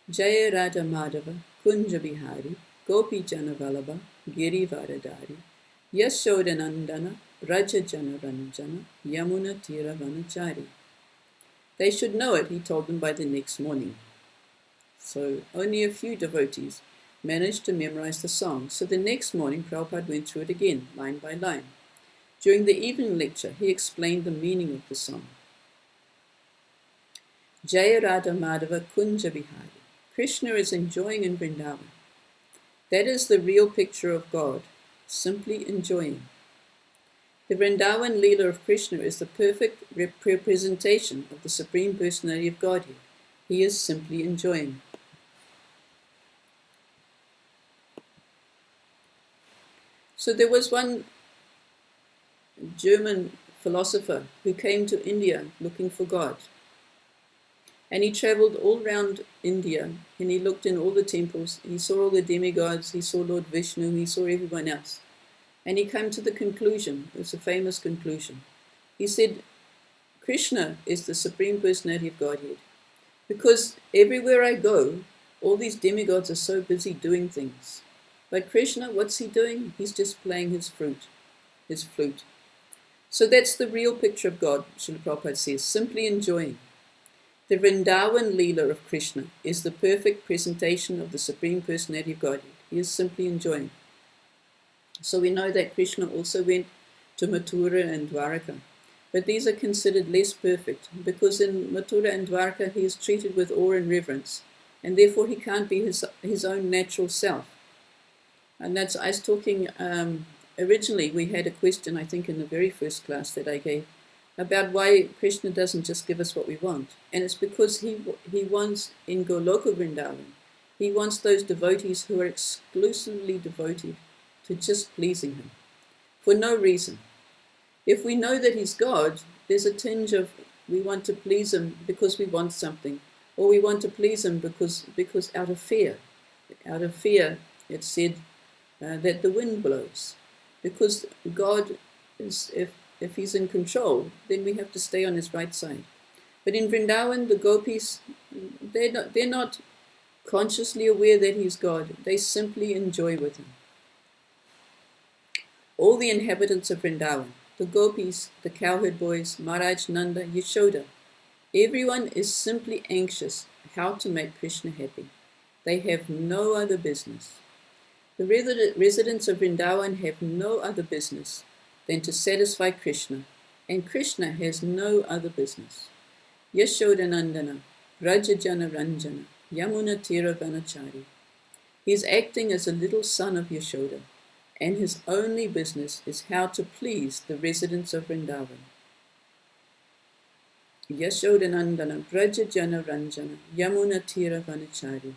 Jaya Radha Madhava, Kunja Bihari, Gopi Jana Vallabha, Giri Varadhari, Yashodanandana, Raja Jana Ranjana, Yamuna Tira Vanachari. They should know it, he told them, by the next morning. So only a few devotees managed to memorize the song. So the next morning, Prabhupada went through it again, line by line. During the evening lecture, he explained the meaning of the song. Jaya Radha Madhava Kunja Bihari. Krishna is enjoying in Vrindavan. That is the real picture of God, simply enjoying. The Vrindavan Leela of Krishna is the perfect representation of the Supreme Personality of Godhead. He is simply enjoying. So there was one German philosopher who came to India looking for God. And he traveled all around India and he looked in all the temples. He saw all the demigods, he saw Lord Vishnu, he saw everyone else. And he came to the conclusion, it's a famous conclusion. He said, Krishna is the Supreme Personality of Godhead. Because everywhere I go, all these demigods are so busy doing things. But Krishna, what's he doing? He's just playing his flute. So that's the real picture of God, Srila Prabhupada says, simply enjoying. The Vrindavan Leela of Krishna is the perfect presentation of the Supreme Personality of Godhead. He is simply enjoying. So we know that Krishna also went to Mathura and Dwaraka. But these are considered less perfect because in Mathura and Dwaraka he is treated with awe and reverence, and therefore he can't be his own natural self. And that's, I was talking, originally we had a question, I think in the very first class that I gave, about why Krishna doesn't just give us what we want. And it's because he wants, in Goloka Vrindavan, he wants those devotees who are exclusively devoted to just pleasing him, for no reason. If we know that he's God, there's a tinge of we want to please him because we want something, or we want to please him because out of fear. Out of fear, it's said that the wind blows. Because God is, if he's in control, then we have to stay on his right side. But in Vrindavan, the gopis, they're not consciously aware that he's God. They simply enjoy with him. All the inhabitants of Vrindavan, the gopis, the cowherd boys, Maharaj Nanda, Yashoda, everyone is simply anxious how to make Krishna happy. They have no other business. The residents of Vrindavan have no other business than to satisfy Krishna, and Krishna has no other business. Yashoda Nandana, Rajajana Ranjana, Yamuna Tira Vanachari. He is acting as a little son of Yashoda, and his only business is how to please the residents of Vrindavan. Yashoda Nandana, Rajajana Ranjana, Yamuna Tira Vanachari.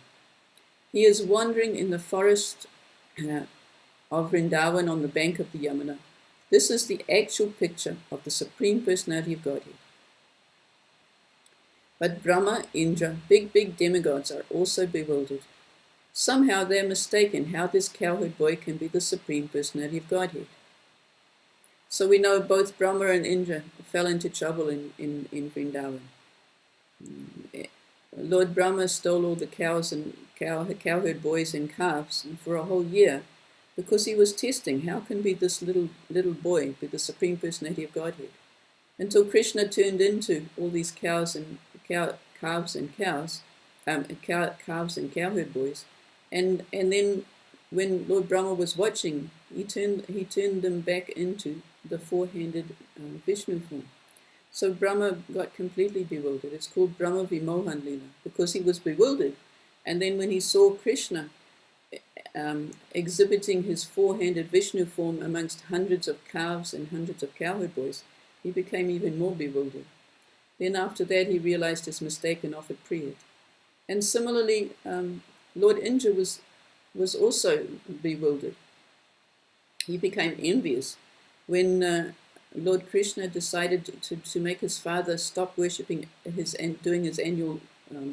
He is wandering in the forest of Vrindavan on the bank of the Yamuna. This is the actual picture of the Supreme Personality of Godhead. But Brahma, Indra, big demigods are also bewildered. Somehow they are mistaken how this cowherd boy can be the Supreme Personality of Godhead. So we know both Brahma and Indra fell into trouble in Vrindavan. Lord Brahma stole all the cows and cowherd boys and calves for a whole year because he was testing how can be this little boy be the Supreme Personality of Godhead. Until Krishna turned into all these calves and calves and cowherd boys, and then when Lord Brahma was watching, he turned them back into the four-handed Vishnu form. So Brahma got completely bewildered. It's called Brahma Vimohan Leela because he was bewildered, and then when he saw Krishna exhibiting his four-handed Vishnu form amongst hundreds of calves and hundreds of cowherd boys, he became even more bewildered. Then after that he realized his mistake and offered prayer. And similarly, Lord Indra was also bewildered. He became envious when Lord Krishna decided to make his father stop worshipping doing his annual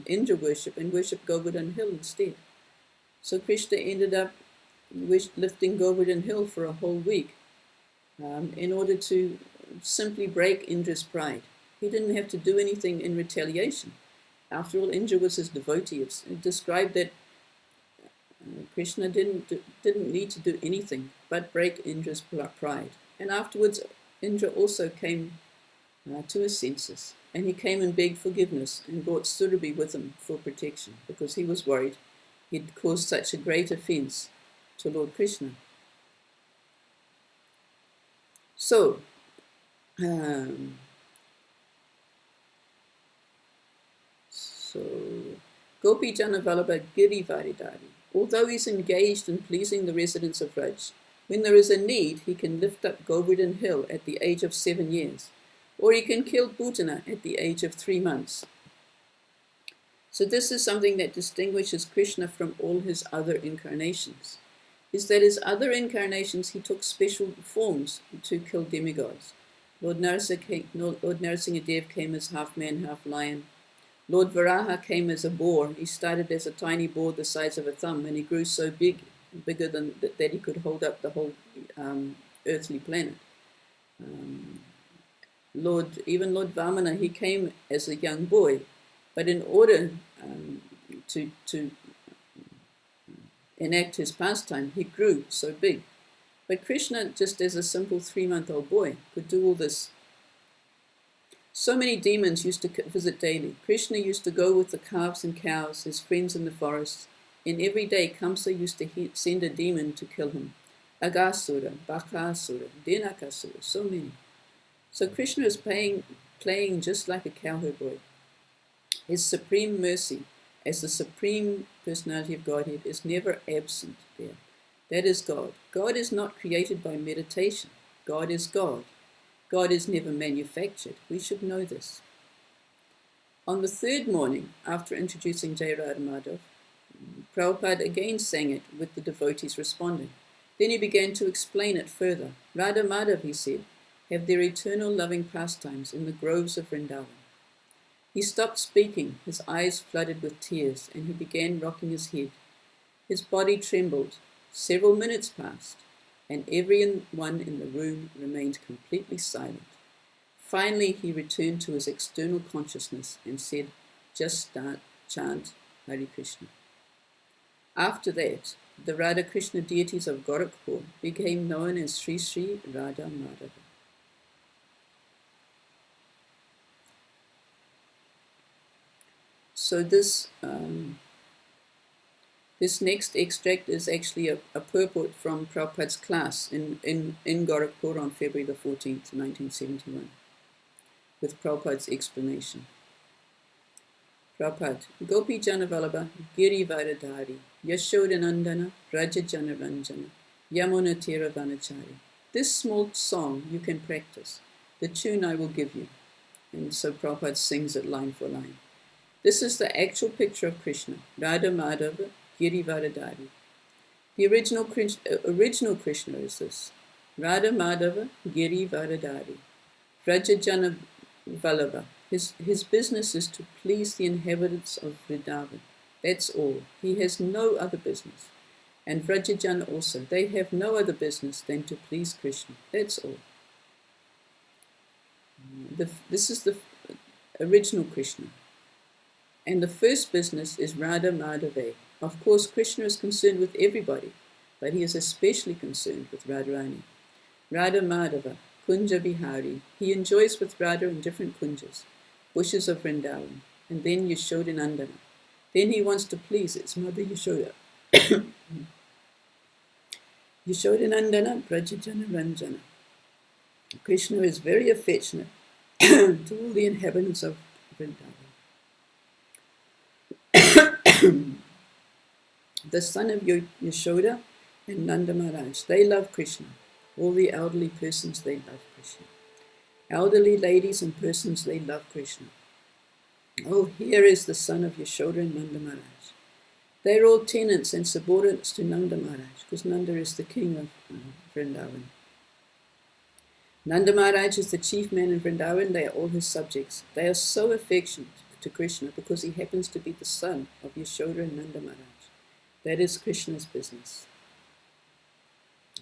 Indra worship and worship Govindam Hill instead. So Krishna ended up lifting Govindam Hill for a whole week in order to simply break Indra's pride. He didn't have to do anything in retaliation. After all, Indra was his devotee. It's described that Krishna didn't need to do anything but break Indra's pride. And afterwards, Indra also came to his senses, and he came and begged forgiveness and brought Surabhi with him for protection because he was worried he'd caused such a great offense to Lord Krishna. So, Gopi Jana Vallabha Giri Varidari. Although he's engaged in pleasing the residents of Raj, when there is a need, he can lift up Govindam Hill at the age of 7 years, or he can kill Putana at the age of 3 months. So this is something that distinguishes Krishna from all his other incarnations, is that his other incarnations he took special forms to kill demigods. Lord Narasimha Dev came as half man, half lion. Lord Varaha came as a boar. He started as a tiny boar the size of a thumb, and he grew so bigger than that he could hold up the whole earthly planet. Lord Vamana, he came as a young boy, but in order to enact his pastime, he grew so big. But Krishna, just as a simple 3-month-old boy, could do all this. So many demons used to visit daily. Krishna used to go with the calves and cows, his friends in the forest. And every day Kamsa used to send a demon to kill him. Agasura, Bakasura, Dinakasura, so many. So Krishna is playing just like a cowherd boy. His supreme mercy, as the supreme personality of Godhead, is never absent there. That is God. God is not created by meditation. God is God. God is never manufactured. We should know this. On the third morning, after introducing Jaya, Radha, Madhava, Prabhupada again sang it with the devotees responding. Then he began to explain it further. Radha, Madhava, he said, have their eternal loving pastimes in the groves of Vrindavan. He stopped speaking, his eyes flooded with tears, and he began rocking his head. His body trembled. Several minutes passed, and everyone in the room remained completely silent. Finally, he returned to his external consciousness and said, just chant Hare Krishna. After that, the Radha Krishna deities of Gorakhpur became known as Sri Sri Radha Madhava. So this next extract is actually a purport from Prabhupada's class in Gorakhpur on February the 14th, 1971, with Prabhupada's explanation. Prabhupada, Gopi Janavalabha, Giri Varadhari, Yashodanandana, Raja Janaranjana, Yamuna Tira Vanachari. This small song you can practice. The tune I will give you. And so Prabhupada sings it line for line. This is the actual picture of Krishna, Radha Madhava, Giri Varadhari. The original Krishna is this. Radha Madhava, Giri Varadhari. Raja Jana Vallabha. His business is to please the inhabitants of Vrindavan. That's all. He has no other business. And Vrajajana also. They have no other business than to please Krishna. That's all. This is the original Krishna. And the first business is Radha Madhava. Of course, Krishna is concerned with everybody, but he is especially concerned with Radharani. Radha Madhava, Kunja Bihari. He enjoys with Radha in different kunjas, bushes of Vrindavan, and then Yashodanandana. Then he wants to please his mother Yashoda. Yashodanandana, Brajajana Ranjana. Krishna is very affectionate to all the inhabitants of Vrindavan. The son of Yashoda and Nanda Maharaj, they love Krishna. All the elderly persons, they love Krishna. Elderly ladies and persons, they love Krishna. Oh, here is the son of Yashoda and Nanda Maharaj. They're all tenants and subordinates to Nanda Maharaj, because Nanda is the king of Vrindavan. Nanda Maharaj is the chief man in Vrindavan. They are all his subjects. They are so affectionate to Krishna because he happens to be the son of Yashoda and Nanda Maharaj. That is Krishna's business.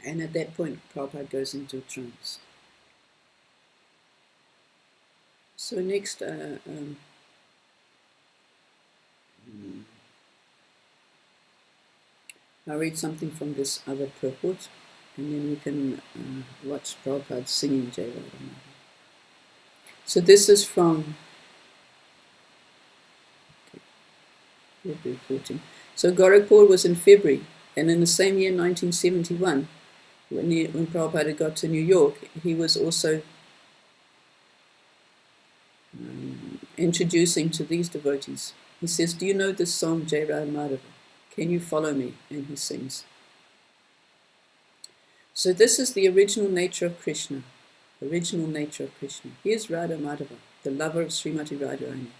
And at that point, Prabhupada goes into a trance. So next, I'll read something from this other purport, and then we can watch Prabhupada singing Jaya. So this is from February 14. So Gorakhpur was in February, and in the same year, 1971, when Prabhupada got to New York, he was also introducing to these devotees. He says, do you know this song, Jaya Radha Madhava? Can you follow me? And he sings. So this is the original nature of Krishna. Original nature of Krishna. Here's Radha Madhava, the lover of Srimati Radharani.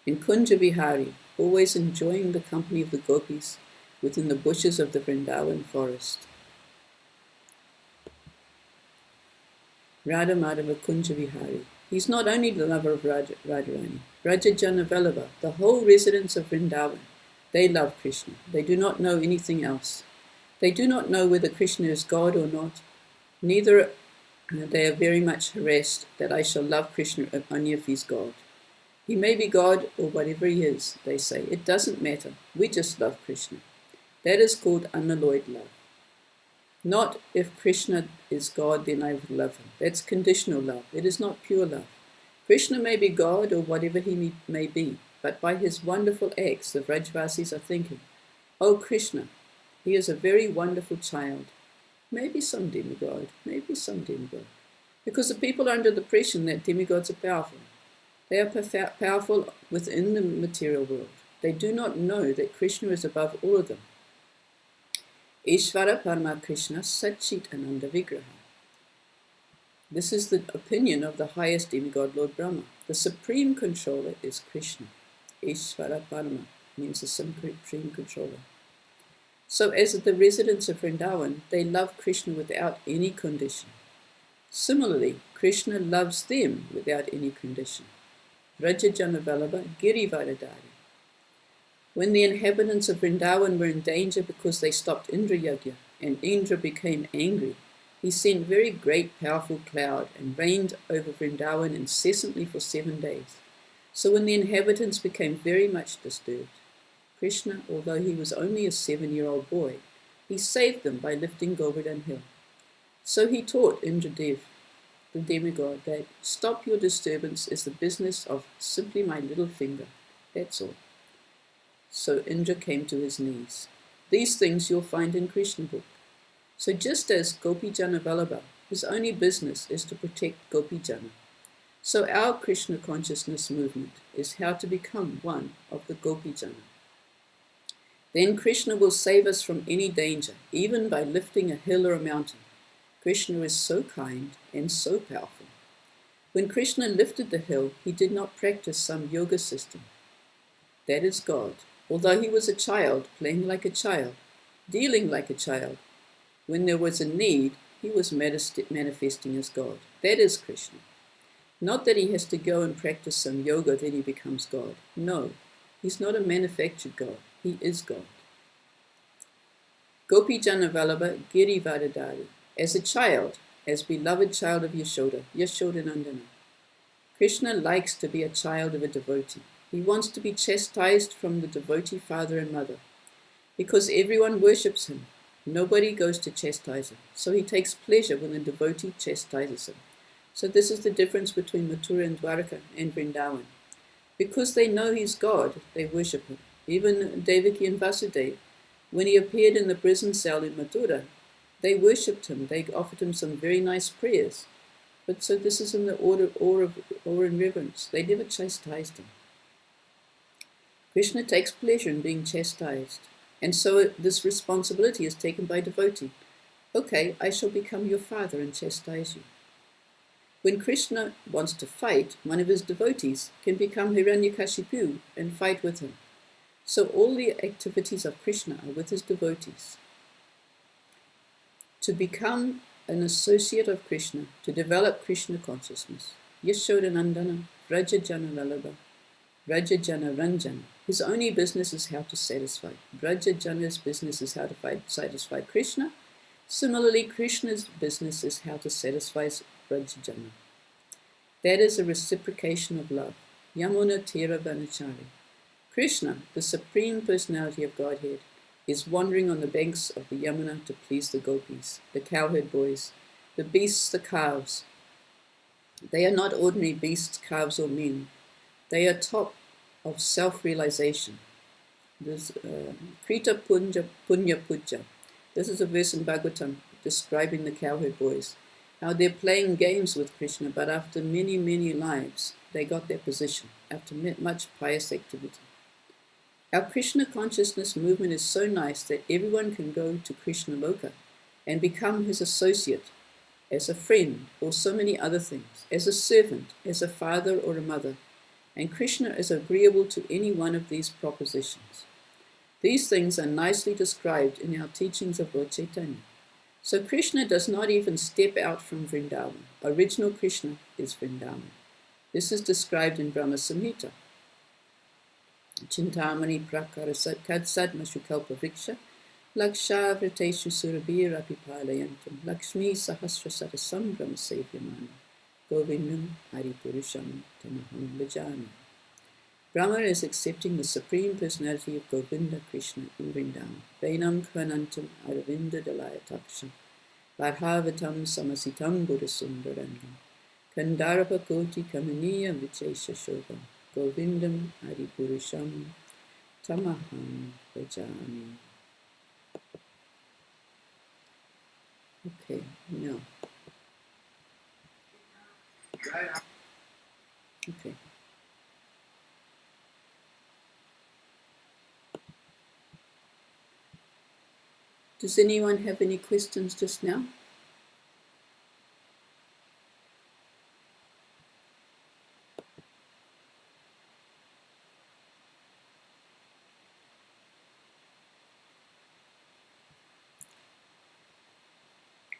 In Kunja Vihari, always enjoying the company of the gopis within the bushes of the Vrindavan forest. Radha Madhava Kunja Vihari. He's not only the lover of Radharani. Rajajana Vallabha, the whole residents of Vrindavan, they love Krishna. They do not know anything else. They do not know whether Krishna is God or not. Neither they are very much harassed that I shall love Krishna only if he's God. He may be God or whatever he is, they say. It doesn't matter. We just love Krishna. That is called unalloyed love. Not if Krishna is God, then I will love him. That's conditional love. It is not pure love. Krishna may be God or whatever he may be, but by his wonderful acts, the Vrajvasis are thinking, oh Krishna, he is a very wonderful child. Maybe some demigod, maybe some demigod. Because the people are under the impression that demigods are powerful. They are powerful within the material world. They do not know that Krishna is above all of them. Ishvara Parama Krishna Satchit Ananda Vigraha. This is the opinion of the highest demigod Lord Brahma. The supreme controller is Krishna. Ishvara Parama means the supreme controller. So as the residents of Vrindavan, they love Krishna without any condition. Similarly, Krishna loves them without any condition. Vrajajana Vallabha Girivaradari. When the inhabitants of Vrindavan were in danger because they stopped Indra Yajna, and Indra became angry, he sent very great powerful cloud and rained over Vrindavan incessantly for 7 days. So when the inhabitants became very much disturbed, Krishna, although he was only a 7-year-old boy, he saved them by lifting Govindam hill. So he taught Indradev, the demigod, that stop your disturbance is the business of simply my little finger. That's all. So Indra came to his knees. These things you'll find in Krishna book. So just as Gopijana Vallabha, his only business is to protect Gopijana, so our Krishna consciousness movement is how to become one of the Gopijana. Then Krishna will save us from any danger, even by lifting a hill or a mountain. Krishna is so kind and so powerful. When Krishna lifted the hill, he did not practice some yoga system. That is God. Although he was a child, playing like a child, dealing like a child, when there was a need, he was manifesting as God. That is Krishna. Not that he has to go and practice some yoga, then he becomes God. No, he's not a manufactured God. He is God. Gopijana Vallabha Girivadadari. As a child, as beloved child of Yashoda, Yashodanandana, Krishna likes to be a child of a devotee. He wants to be chastised from the devotee father and mother. Because everyone worships him, nobody goes to chastise him. So he takes pleasure when the devotee chastises him. So this is the difference between Mathura and Dwarka and Vrindavan. Because they know he's God, they worship him. Even Devaki and Vasudeva, when he appeared in the prison cell in Mathura, they worshipped him. They offered him some very nice prayers. But so this is in the awe and reverence. They never chastised him. Krishna takes pleasure in being chastised. And so this responsibility is taken by devotee. Okay, I shall become your father and chastise you. When Krishna wants to fight, one of his devotees can become Hiranyakashipu and fight with him. So all the activities of Krishna are with his devotees. To become an associate of Krishna, to develop Krishna consciousness, Yashodanandana, Vrajajana Vallabha, Vrajajana Ranjana. His only business is how to satisfy. Vrajajana's business is how to satisfy Krishna. Similarly, Krishna's business is how to satisfy Vrajajana. That is a reciprocation of love. Yamuna Tera Vanachari. Krishna, the Supreme Personality of Godhead, is wandering on the banks of the Yamuna to please the gopis, the cowherd boys, the beasts, the calves. They are not ordinary beasts, calves, or men. They are top of self-realization. There's Krita Punya Puja. This is a verse in Bhagavatam describing the cowherd boys, how they're playing games with Krishna, but after many, many lives, they got their position, after much pious activity. Our Krishna consciousness movement is so nice that everyone can go to Krishna Loka and become his associate, as a friend, or so many other things, as a servant, as a father or a mother, and Krishna is agreeable to any one of these propositions. These things are nicely described in our teachings of Lord Chaitanya. So Krishna does not even step out from Vrindavan. Original Krishna is Vrindavan. This is described in Brahma Samhita. Chintamani prakara kadsad mashukalpa viksha lakshavriteshu surabhira pipalayantam lakshmi sahasra sarasam brahma sevyamana govindam haripurusham tamaham bhajami. Brahma is accepting the Supreme Personality of Govinda Krishna in Vrindavan. Vainam kvanantam aravinda dalaya taksha varhavatam samasitam buddhasundarangam Kandarpa Koti Kamaniya Vichesha Shobha Govindam Adipurusham Tamaham Bhajami. Okay, now. Okay. Does anyone have any questions just now?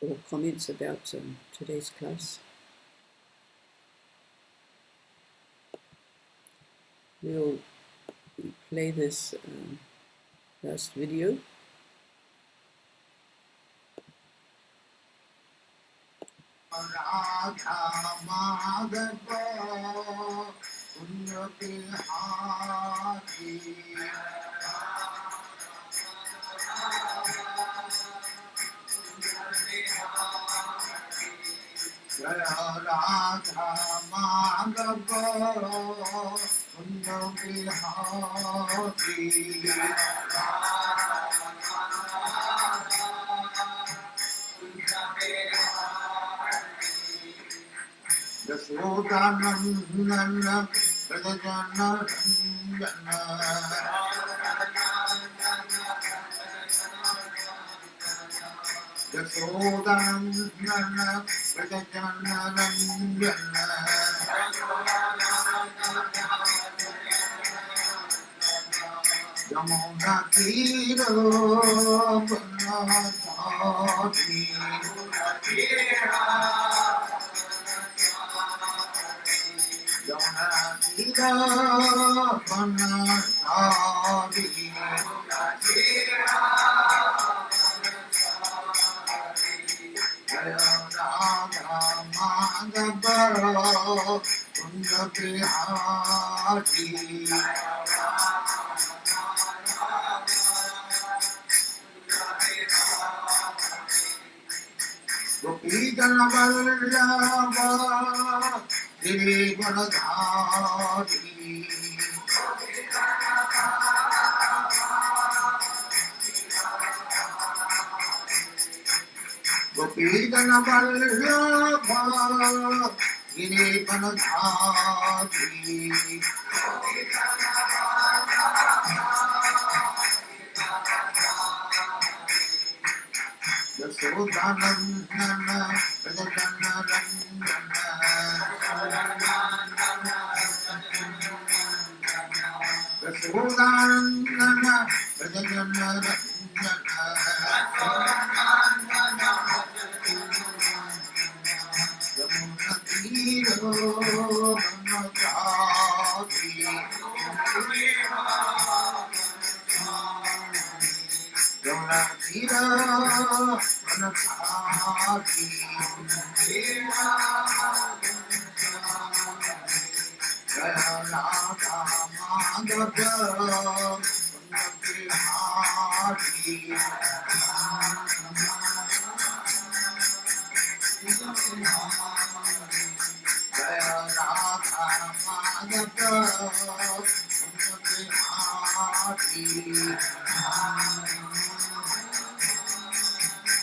Or comments about today's class? We'll play this last video. Radha Madhava Punya Bihari Jaya Radha Madhava Punya Bihari Yasodhanandana Prajanarandana Yasodhanandana Prajanarandana Yamuna Tiro Panachati Yamuna Tiro Panachati Jaya Radha Madhava Punya Bihari Gopijana Vallabha Girivaradhari Gopijana Vallabha Girivaradhari Yasodhanandana Prajanarandana Yasodhanandana Prajanarandana Yamuna Tiro Manojati Yamuna Tiro Manojati Jaya Radha Madhava Bihari Jaya Radha Madhava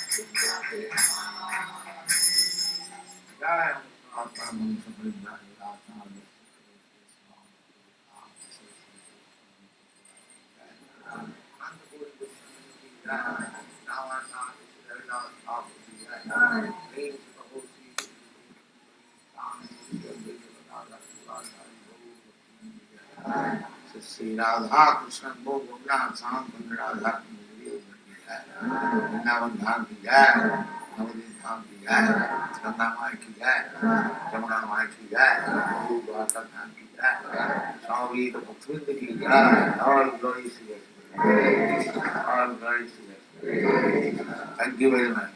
Bihari Sri Radha Krishna Bhogan Sam Radha Vrindavan Dham ki jai, Navadvip Dham ki jai, Ganga Mai ki jai, Jamuna Mai ki jai, Guru Dwarka Dham ki jai, Swami Bhaktivinoda ki jai, all glory to you. All glory to you. Thank you very much.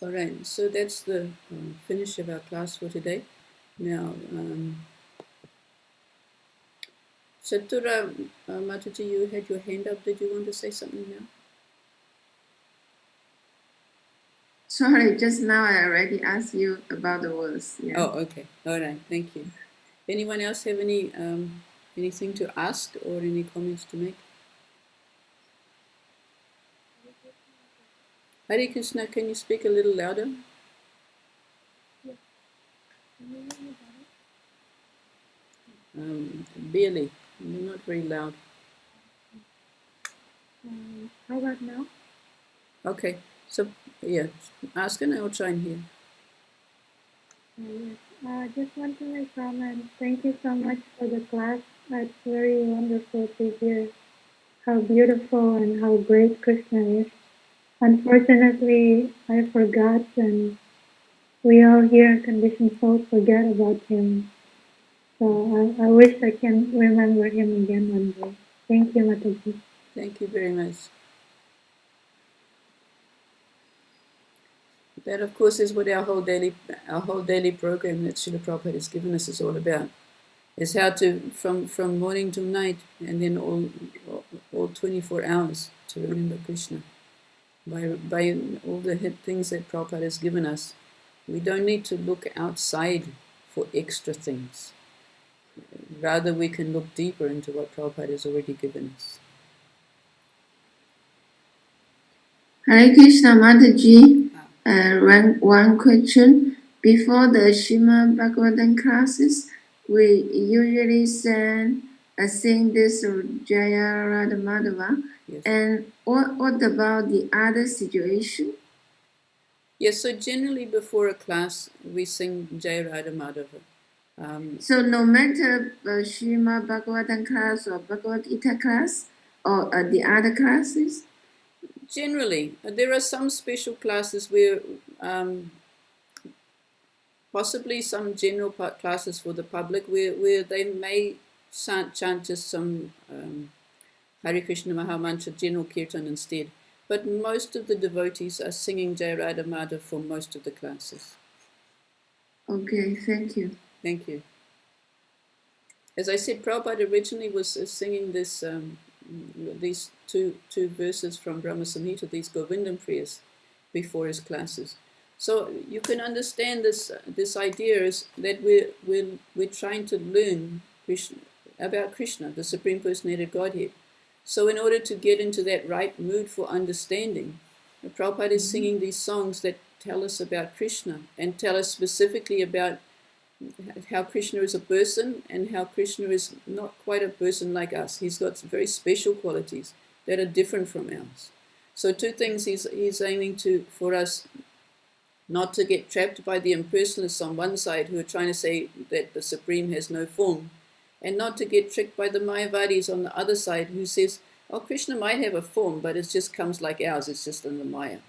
All right, so that's the finish of our class for today. Now, Chatura Mataji, you had your hand up. Did you want to say something now? Sorry, just now I already asked you about the words. Yeah. Oh, okay. All right, thank you. Anyone else have any anything to ask or any comments to make? Hare Krishna, can you speak a little louder? Barely. You're not very loud. How about now? Okay, so yeah, ask and I'll try and hear. Yes. Just want to make comment. Thank you so much for the class. It's very wonderful to hear how beautiful and how great Krishna is. Unfortunately, I forgot, and we all here, conditioned souls, forget about him. So I wish I can remember him again one day. Thank you, Mataji. Thank you very much. That, of course, is what our whole daily program that Srila Prabhupada has given us is all about. Is how to from morning to night and then all 24 hours to remember Krishna by all the things that Prabhupada has given us. We don't need to look outside for extra things. Rather, we can look deeper into what Prabhupada has already given us. Hare Krishna Mataji, one question. Before the Srimad Bhagavatam classes, we usually sing this Jaya, Radha, Madhava. Yes. And what about the other situation? Yes, so generally before a class, we sing Jaya Radha Madhava. So no matter Srimad Bhagavatam class or Bhagavad Gita class or the other classes? Generally, there are some special classes where possibly some general classes for the public where they may chant just some Hare Krishna Mahamantra general kirtan instead. But most of the devotees are singing Jai Radha Madhava for most of the classes. Okay, thank you. Thank you. As I said, Prabhupada originally was singing this these two verses from Brahma Samhita, these Govindam prayers, before his classes. So you can understand this idea is that we're trying to learn about Krishna, the Supreme Personality of Godhead. So in order to get into that right mood for understanding, Prabhupada is singing these songs that tell us about Krishna and tell us specifically about how Krishna is a person and how Krishna is not quite a person like us. He's got some very special qualities that are different from ours. So two things he's aiming for us not to get trapped by the impersonalists on one side who are trying to say that the Supreme has no form, and not to get tricked by the Mayavadis on the other side who says, oh, Krishna might have a form, but it just comes like ours, it's just in the Maya.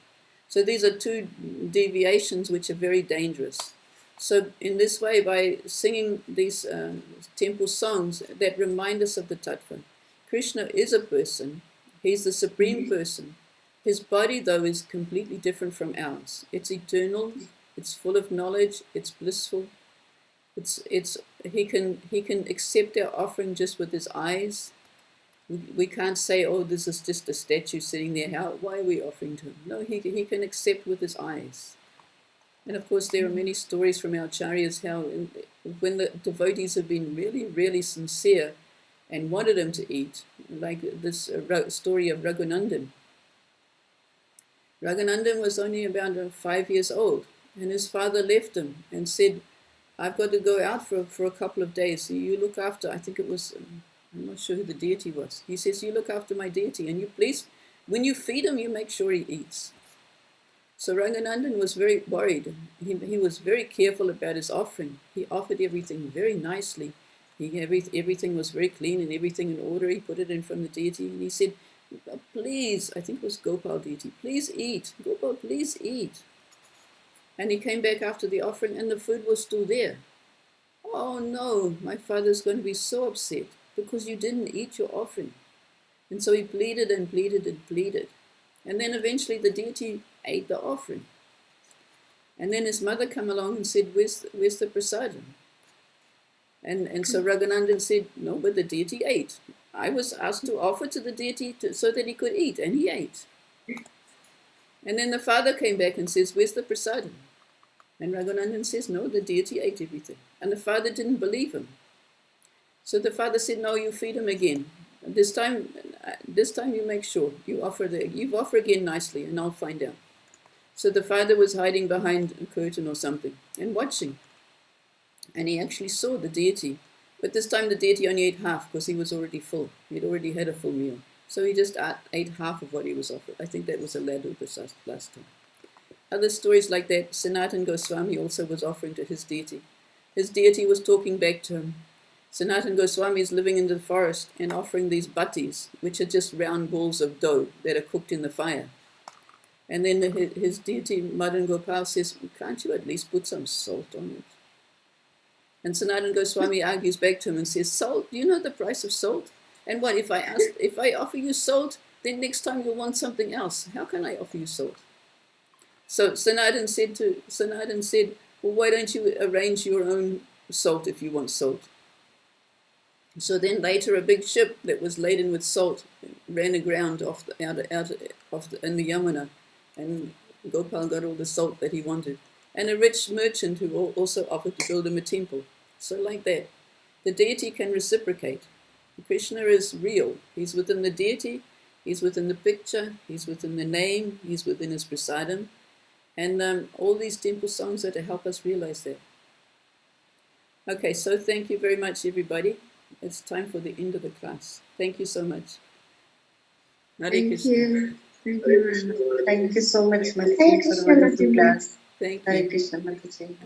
So these are two deviations which are very dangerous. So in this way, by singing these temple songs that remind us of the tattva, Krishna is a person, he's the supreme person. His body, though, is completely different from ours. It's eternal, it's full of knowledge, it's blissful. He can accept our offering just with his eyes. We can't say, oh, this is just a statue sitting there. Why are we offering to him? No, he can accept with his eyes. And of course, there are many stories from our acharyas how when the devotees have been really, really sincere and wanted him to eat, like this story of Raghunandan. Raghunandan was only about 5 years old, and his father left him and said, I've got to go out for a couple of days. So you look after, I think it was, I'm not sure who the deity was. He says, you look after my deity, and you please, when you feed him, you make sure he eats. So Raghunandan was very worried. He was very careful about his offering. He offered everything very nicely. Everything was very clean and everything in order. He put it in front of the deity, and he said, please, I think it was Gopal deity, please eat. Gopal, please eat. And he came back after the offering, and the food was still there. Oh no, my father's going to be so upset because you didn't eat your offering. And so he pleaded and pleaded and pleaded. And then eventually the deity ate the offering. And then his mother came along and said, where's the prasadam? And so Raghunandan said, no, but the deity ate. I was asked to offer to the deity so that he could eat, and he ate. And then the father came back and says, where's the prasadam? And Raghunandan says, no, the deity ate everything. And the father didn't believe him. So the father said, no, you feed him again. This time you make sure you offer again nicely, and I'll find out. So the father was hiding behind a curtain or something and watching. And he actually saw the deity. But this time the deity only ate half because he was already full. He'd already had a full meal. So he just ate half of what he was offered. I think that was a laddu last time. Other stories like that, Sanatan Goswami also was offering to his deity. His deity was talking back to him. Sanatan Goswami is living in the forest and offering these bhattis, which are just round balls of dough that are cooked in the fire. And then his deity, Madan Gopal, says, can't you at least put some salt on it? And Sanatan Goswami argues back to him and says, salt, do you know the price of salt? And what, if I offer you salt, then next time you'll want something else. How can I offer you salt? So Sanatan said, well, why don't you arrange your own salt if you want salt? So then later a big ship that was laden with salt ran aground in the Yamuna, and Gopal got all the salt that he wanted. And a rich merchant who also offered to build him a temple. So like that, the deity can reciprocate. Krishna is real. He's within the deity, he's within the picture, he's within the name, he's within his prasadam. And all these temple songs are to help us realize that. Okay, so thank you very much, everybody. It's time for the end of the class. Thank you so much. Thank you. Thank you very much. Thank you so much, Hare Mataji, for the Krishna, wonderful Mataji. class. Thank Hare you. Krishna, Mataji.